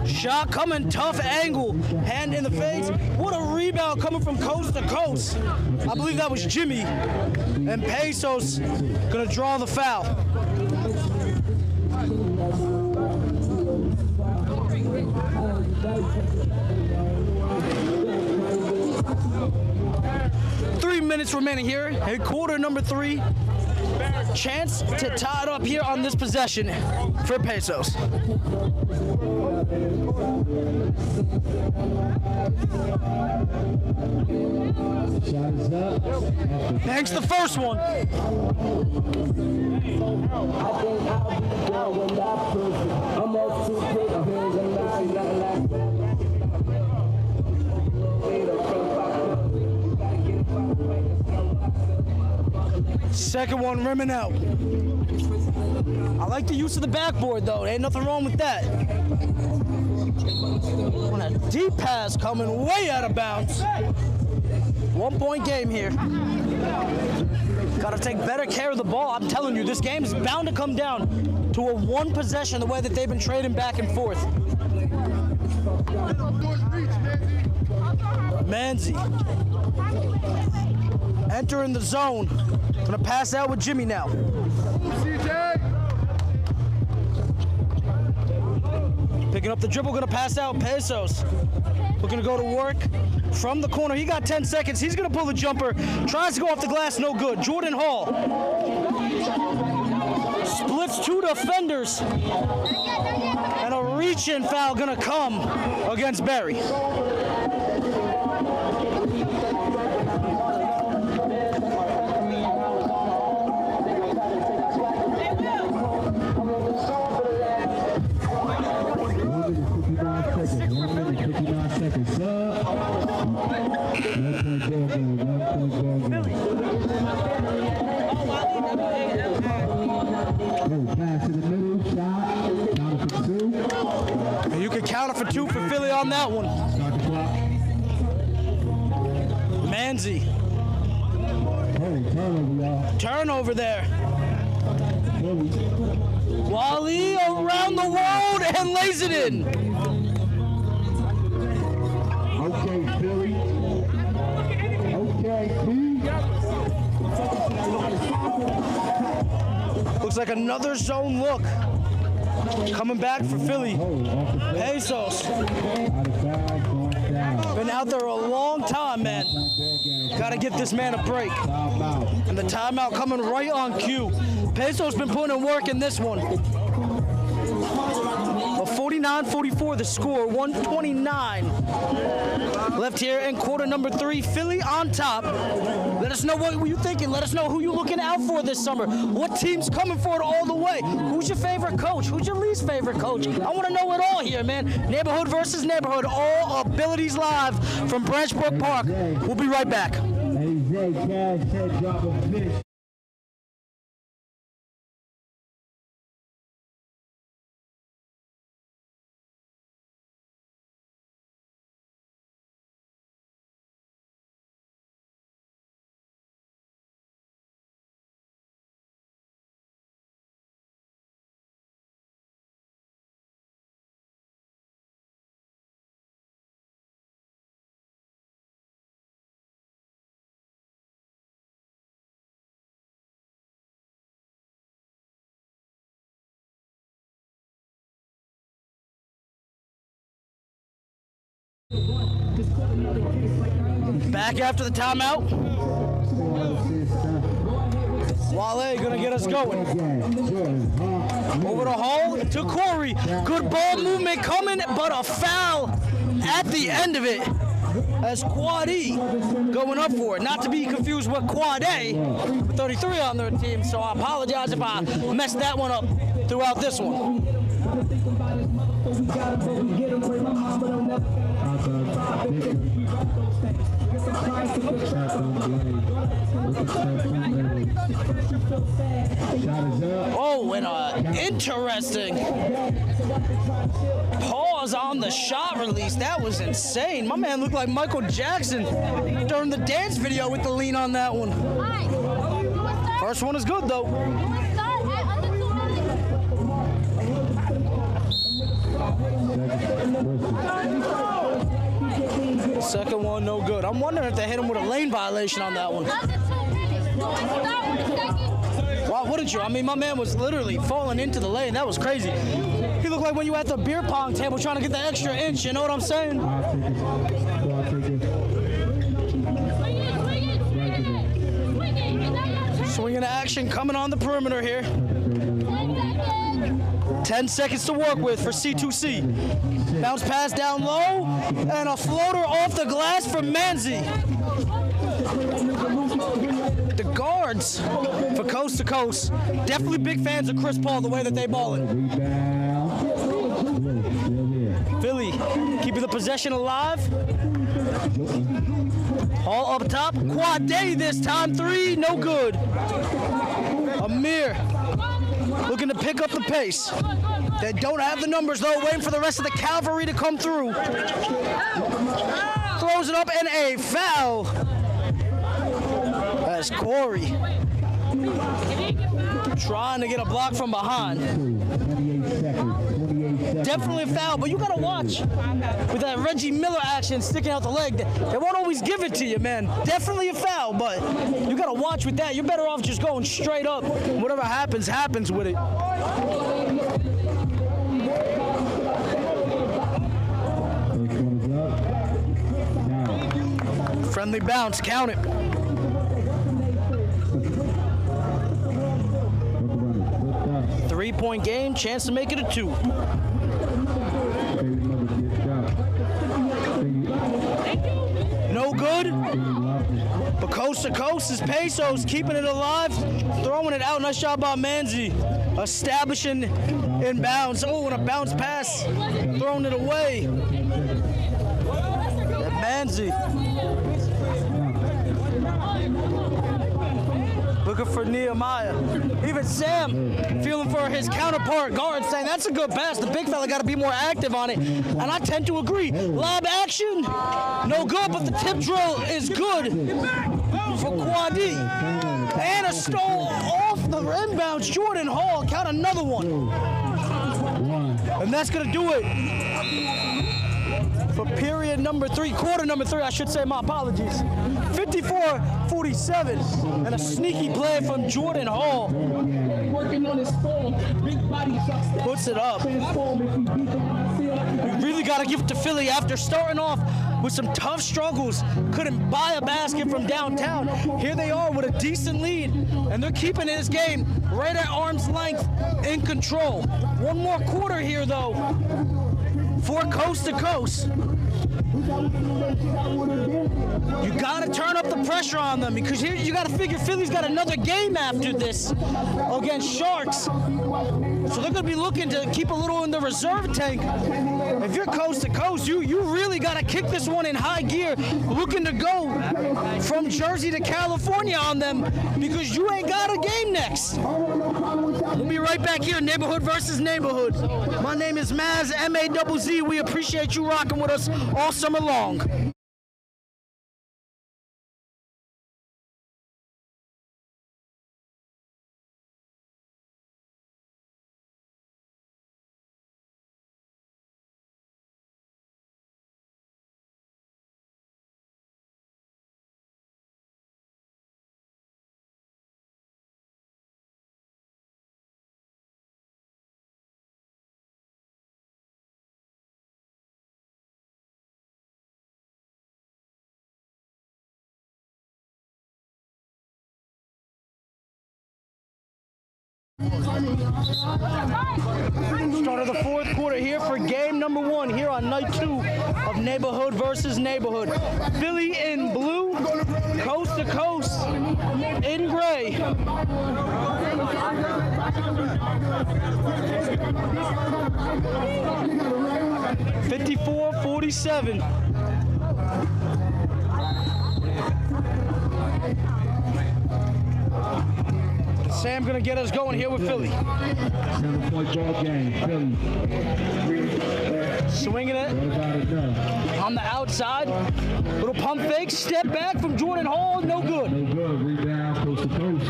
Shot coming, tough angle, hand in the face. What a rebound coming from coast to coast. I believe that was Jimmy. And Pesos gonna draw the foul. Three minutes remaining here in quarter number 3. Chance to tie it up here on this possession for Pesos. Thanks the first one. Second one rimming out. I like the use of the backboard though. There ain't nothing wrong with that. On a deep pass coming way out of bounds. 1 point game here. Got to take better care of the ball. I'm telling you, this game is bound to come down to a one possession the way that they've been trading back and forth. Manzi. Entering the zone. Gonna pass out with Jimmy now. Picking up the dribble, gonna pass out. Pesos. Looking to go to work from the corner. He got 10 seconds. He's gonna pull the jumper. Tries to go off the glass, no good. Jordan Hall. Splits 2 defenders. And a reach-in foul gonna come against Barry. You can count it for 2 for Philly on that one. Manzi. Turnover there. Wally around the world and lays it in. Okay, Philly. Okay, Looks like another zone look. Coming back for Philly. Pesos. Been out there a long time, man. Got to get this man a break. And the timeout coming right on cue. Pesos been putting in work in this one. A 49-44 the score, 129 left here in quarter number 3. Philly on top. Let us know what you're thinking. Let us know who you're looking out for this summer. What team's coming for it all the way? Who's your favorite coach? Who's your least favorite coach? I want to know it all here, man. Neighborhood versus neighborhood. All abilities live from Branch Brook Park. We'll be right back. Back after the timeout. Wale gonna get us going. Over the hole to Corey. Good ball movement coming, but a foul at the end of it. As Quad E going up for it. Not to be confused with Quad A, 33 on their team, so I apologize if I messed that one up throughout this one. Oh, and interesting pause on the shot release. That was insane. My man looked like Michael Jackson during the dance video with the lean on that one. First one is good, though. Second one, no good. I'm wondering if they hit him with a lane violation on that one. Wow, wouldn't you? I mean, my man was literally falling into the lane. That was crazy. He looked like when you at the beer pong table trying to get the extra inch. You know what I'm saying? Swinging action coming on the perimeter here. 10 seconds to work with for C2C. Bounce pass down low, and a floater off the glass from Manzi. The guards for Coast to Coast, definitely big fans of Chris Paul, the way that they ball it. Philly keeping the possession alive. All up top, Quad Day this time, 3, no good. Amir looking to pick up the pace. They don't have the numbers, though, waiting for the rest of the cavalry to come through. Throws it up, and a foul. That's Corey trying to get a block from behind. Definitely a foul, but you got to watch with that Reggie Miller action sticking out the leg. They won't always give it to you, man. Definitely a foul, but you got to watch with that. You're better off just going straight up. Whatever happens, happens with it. Friendly bounce, count it. Three-point game, chance to make it a 2. No good. But Coast to Coast is Pesos keeping it alive, throwing it out. Nice job by Manzi, establishing in bounds. Oh, and a bounce pass, throwing it away. Manzi looking for Nehemiah. Even Sam feeling for his counterpart guard, saying that's a good pass. The big fella got to be more active on it. And I tend to agree. Lob action, no good, but the tip drill is good for Quad D. And a stole off the inbounds. Jordan Hall, count another one. And that's going to do it for period number 3, quarter number 3, I should say, my apologies. 54-47, and a sneaky play from Jordan Hall. Puts it up. We really got to give it to Philly after starting off with some tough struggles. Couldn't buy a basket from downtown. Here they are with a decent lead, and they're keeping this game right at arm's length in control. One more quarter here, though, for Coast to Coast. You got to turn up the pressure on them, because here you got to figure Philly's got another game after this against Sharks. So they're going to be looking to keep a little in the reserve tank. If you're Coast to Coast, you really got to kick this one in high gear, looking to go from Jersey to California on them, because you ain't got a game next. We'll be right back here, Neighborhood versus Neighborhood. My name is Maz, M-A-Z-Z. We appreciate you rocking with us all summer long. Start of the fourth quarter here for game number 1 here on night 2 of Neighborhood versus Neighborhood. Philly in blue, coast to coast in gray. (54-47). Sam gonna get us going here with Philly. 7-point ball game, Philly. Swinging it on the outside. Little pump fake, step back from Jordan Hall, no good. No good, rebound, coast to coast.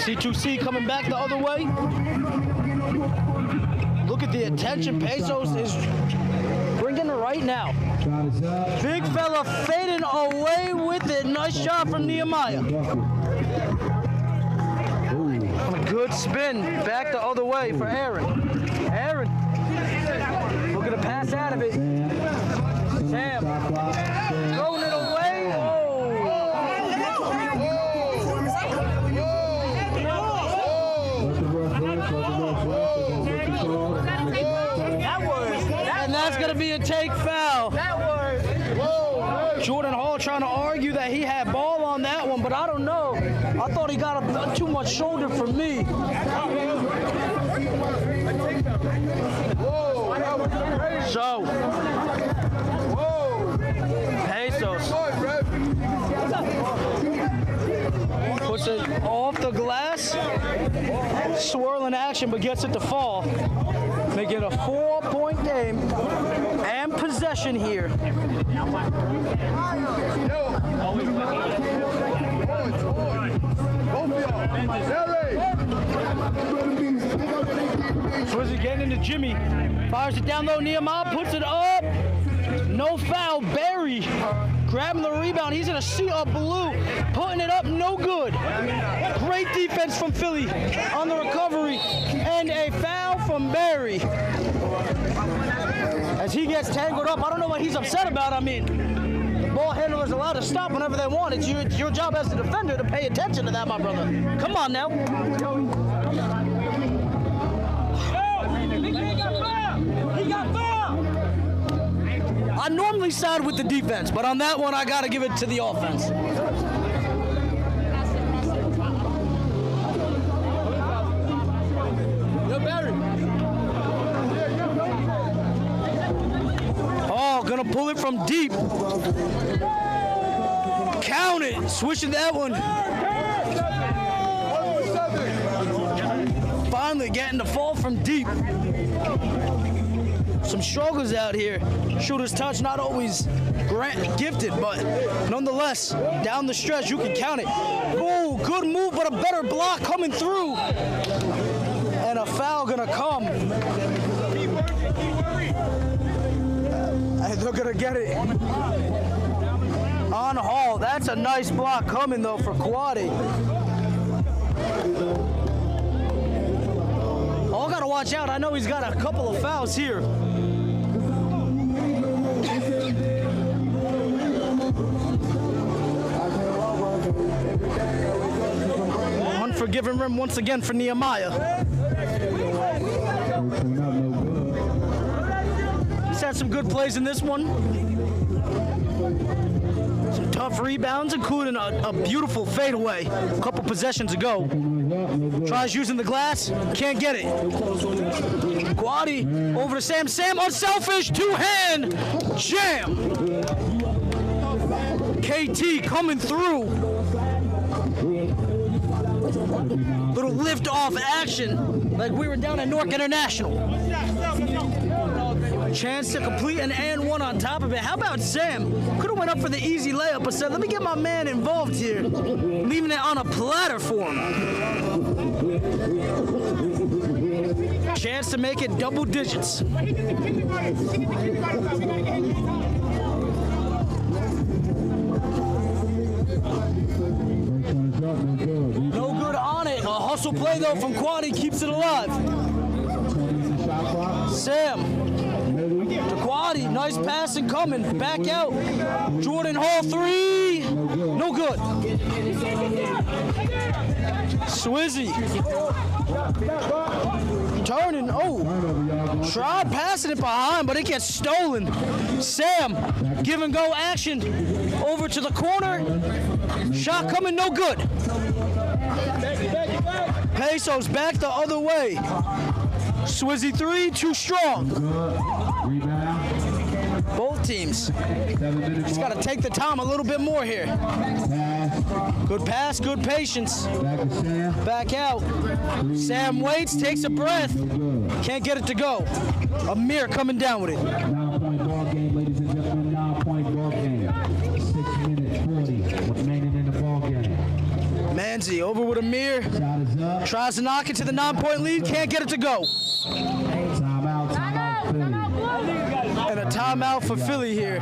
C2C coming back the other way. Look at the attention Pesos is bringing right now. Big fella fading away with it. Nice shot from Nehemiah. A good spin back the other way for Aaron. Aaron looking to pass out of it. Sam throwing it away. And that's going to be a take foul. Jordan Hall trying to argue that he had ball on that one, but I don't know. I thought he got too much shoulder for me. So, Pesos puts it off the glass. Swirling action, but gets it to fall. Make it a 4-point game and possession here. Swizzy getting into Jimmy. Fires it down low. Nehemiah puts it up. No foul. Barry grabbing the rebound. He's in a sea of blue. Putting it up. No good. Great defense from Philly on the recovery. And a foul from Barry. As he gets tangled up. I don't know what he's upset about. I mean, the ball handler's allowed to stop whenever they want. It's your job as the defender to pay attention to that, my brother. Come on now. He got fouled. I normally side with the defense, but on that one, I got to give it to the offense. Oh, gonna pull it from deep. Count it. Switching that one. Finally getting the fall from deep. Some struggles out here. Shooter's touch not always gifted, but nonetheless, down the stretch, you can count it. Oh, good move, but a better block coming through. And a foul gonna come. And they're gonna get it on Hall. That's a nice block coming though for Quaddy. Hall gotta watch out. I know he's got a couple of fouls here. Unforgiving rim once again for Nehemiah. He's had some good plays in this one. Some tough rebounds, including a beautiful fadeaway a couple possessions ago. Tries using the glass, can't get it. Quaddy over to Sam. Sam unselfish, two-hand jam. KT coming through. Little lift-off action like we were down at Newark International. Chance to complete an and one on top of it. How about Sam? Could have went up for the easy layup, but said, let me get my man involved here. Leaving it on a platter for him. Chance to make it double digits. No good on it. A hustle play, though, from Quaddy keeps it alive. Sam to Quaddy. Nice passing coming. Back out. Jordan Hall, three. No good. Swizzy. Turning. Oh. Tried passing it behind, but it gets stolen. Sam, give and go action. Over to the corner. Shot coming, no good. Pesos back the other way. Swizzy 3, too strong. Both teams just got to take the time a little bit more here. Good pass, good patience. Back out. Sam waits, takes a breath. Can't get it to go. Amir coming down with it. 9-point ball game, ladies and gentlemen. 9-point ball game. 6 minutes 40 remaining in the ball game. Manzi over with Amir. Shot is up. Tries to knock it to the 9-point lead. Can't get it to go. Timeout, Philly. And a timeout for Philly here.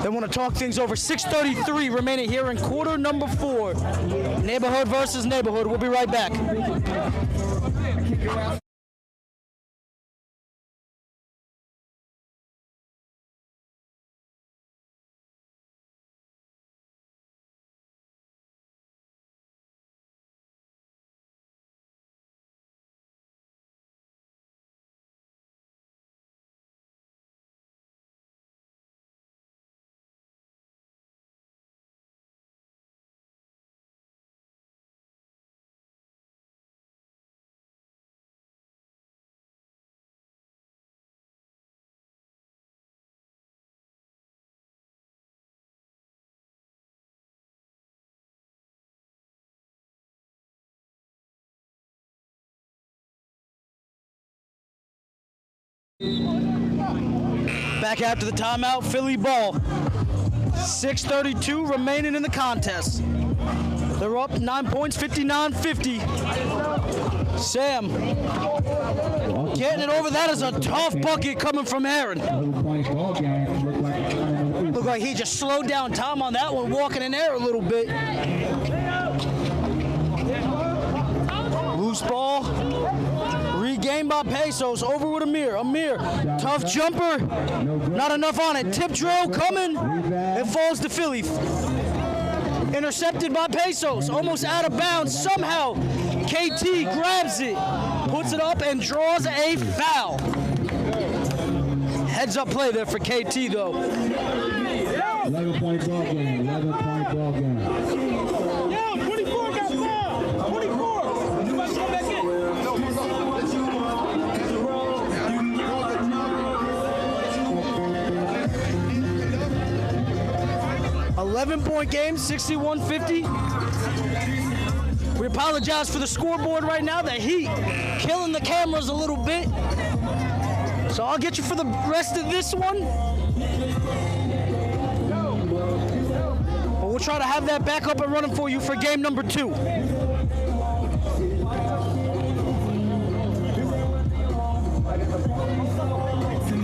They want to talk things over. 6:33 remaining here in quarter number 4. Neighborhood versus neighborhood. We'll be right back. Back after the timeout, Philly ball. 6:32 remaining in the contest. They're up 9 points, 59-50. Sam getting it over. That is a tough bucket coming from Aaron. Looked like he just slowed down time on that one, walking in there a little bit. Loose ball. Regained by Pesos. Over with Amir. Amir, tough jumper. Not enough on it. Tip drill coming. It falls to Philly. Intercepted by Pesos. Almost out of bounds. Somehow, KT grabs it. Puts it up and draws a foul. Heads up play there for KT though. 11-point ball game. 11-point ball game. 24 got fouled. 24. Everybody come back in. 11-point game, 61-50. We apologize for the scoreboard right now. The heat killing the cameras a little bit. So I'll get you for the rest of this one. But we'll try to have that back up and running for you for game number 2.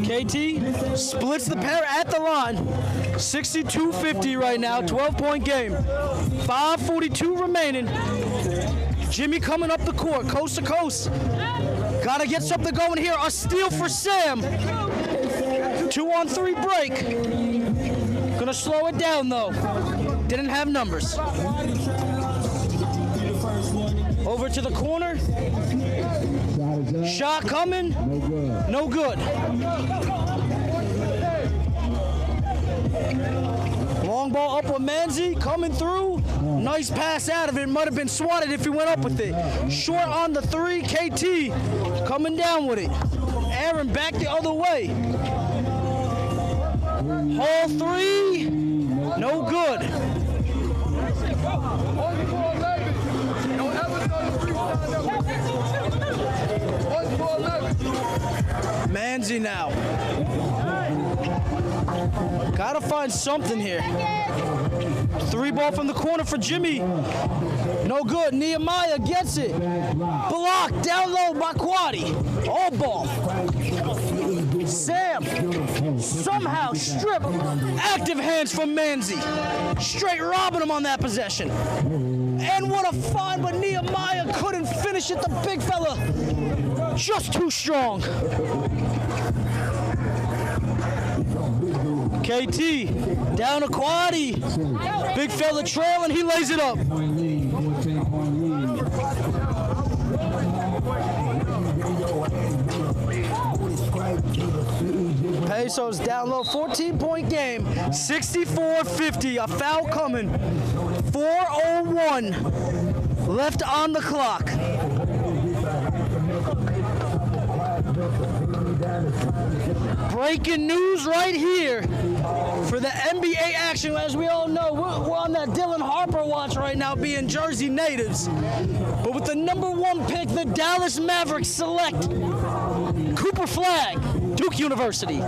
KT splits the pair at the line. 62-50 right now, 12-point game. 5:42 remaining. Jimmy coming up the court, coast to coast. Gotta get something going here. A steal for Sam. 2-on-3 break. Gonna slow it down though. Didn't have numbers. Over to the corner. Shot coming. No good. Long ball up with Manzi, coming through. Nice pass out of it. Might have been swatted if he went up with it. Short on the 3, KT coming down with it. Aaron back the other way. Hole 3, no good. Manzi now. Gotta find something here. 3 ball from the corner for Jimmy. No good. Nehemiah gets it. Blocked down low by Quaddy. All ball. Sam somehow stripped. Active hands from Manzi. Straight robbing him on that possession. And what a find, but Nehemiah couldn't finish it. The big fella just too strong. KT down to Quaddy. Big fella trailing, he lays it up. Point lead, 14-point lead. Pesos down low, 14-point game, 64-50, a foul coming, 4:01 left on the clock. Breaking news right here for the NBA action. As we all know, we're on that Dylan Harper watch right now, being Jersey natives. But with the #1 pick, the Dallas Mavericks select Cooper Flagg, Duke University.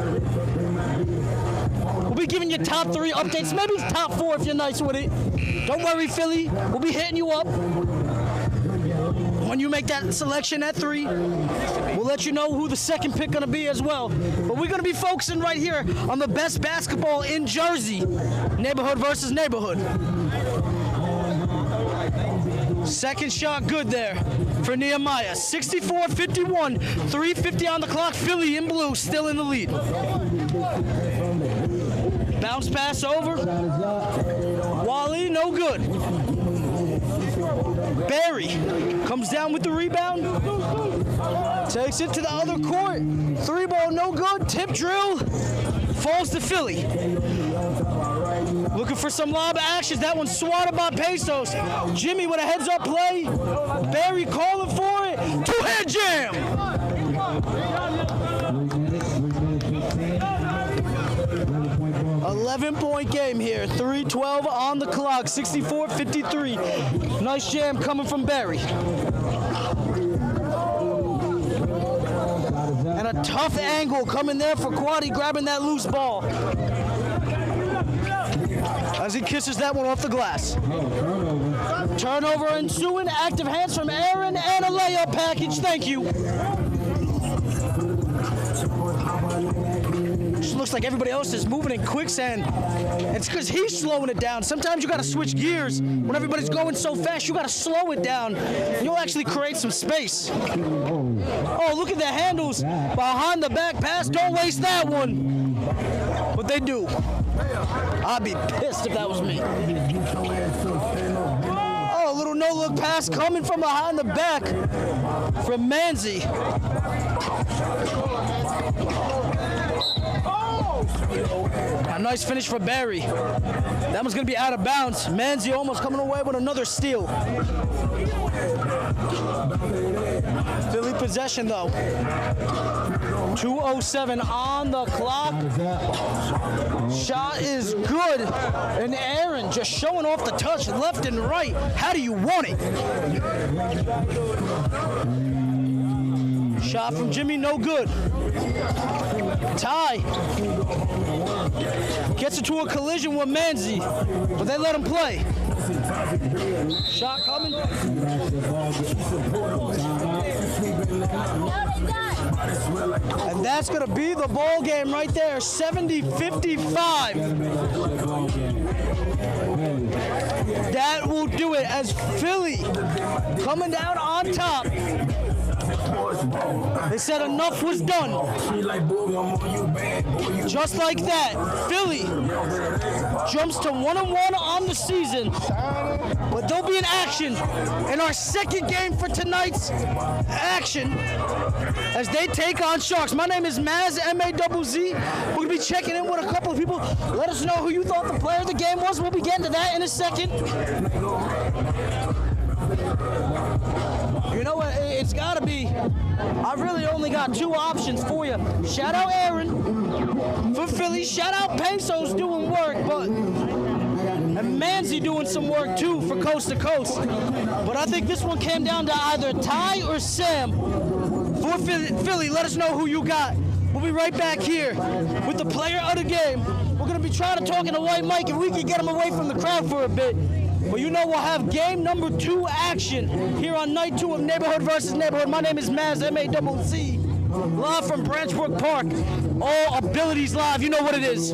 We'll be giving you top 3 updates, maybe top 4 if you're nice with it. Don't worry, Philly. We'll be hitting you up. When you make that selection at 3, we'll let you know who the second pick gonna be as well. But we're gonna be focusing right here on the best basketball in Jersey, neighborhood versus neighborhood. Second shot good there for Nehemiah. 64-51, 3:50 on the clock. Philly in blue, still in the lead. Bounce pass over. Wally, no good. Barry comes down with the rebound. Takes it to the other court. 3-ball, no good. Tip drill. Falls to Philly. Looking for some lob actions. That one's swatted by Pesos. Jimmy with a heads-up play. Barry calling for it. Two-hand jam. 11-point game here. 3:12 on the clock. 64-53. Nice jam coming from Barry. And a tough angle coming there for Quaddy, grabbing that loose ball. As he kisses that one off the glass. Turnover ensuing. Active hands from Aaron and a layup package. Thank you. Just looks like everybody else is moving in quicksand. It's because he's slowing it down. Sometimes you got to switch gears. When everybody's going so fast, you got to slow it down. And you'll actually create some space. Oh, look at the handles behind the back pass. Don't waste that one. But they do. I'd be pissed if that was me. Oh, a little no-look pass coming from behind the back from Manzi. A nice finish for Barry. That one's going to be out of bounds. Manzi almost coming away with another steal. Philly possession, though. 2:07 on the clock. Shot is good. And Aaron just showing off the touch left and right. How do you want it? Shot from Jimmy, no good. Ty gets into a collision with Manzi, but they let him play. Shot coming. And that's going to be the ball game right there, 70-55. That will do it as Philly coming down on top. They said enough was done. Just like that, Philly jumps to 1-1 on the season. But they'll be in action in our second game for tonight's action as they take on Sharks. My name is Maz, M-A-Z-Z. We're going to be checking in with a couple of people. Let us know who you thought the player of the game was. We'll be getting to that in a second. You know what? It's got to be. I really only got 2 options for you. Shout out Aaron for Philly. Shout out Pesos doing work, and Manzi doing some work too for Coast to Coast. But I think this one came down to either Ty or Sam for Philly. Let us know who you got. We'll be right back here with the player of the game. We're going to be trying to talk in the white mic if we can get him away from the crowd for a bit. But you know we'll have game number 2 action here on night 2 of Neighborhood versus Neighborhood. My name is Maz, M-A-Z-Z, live from Branch Brook Park. All abilities live, you know what it is.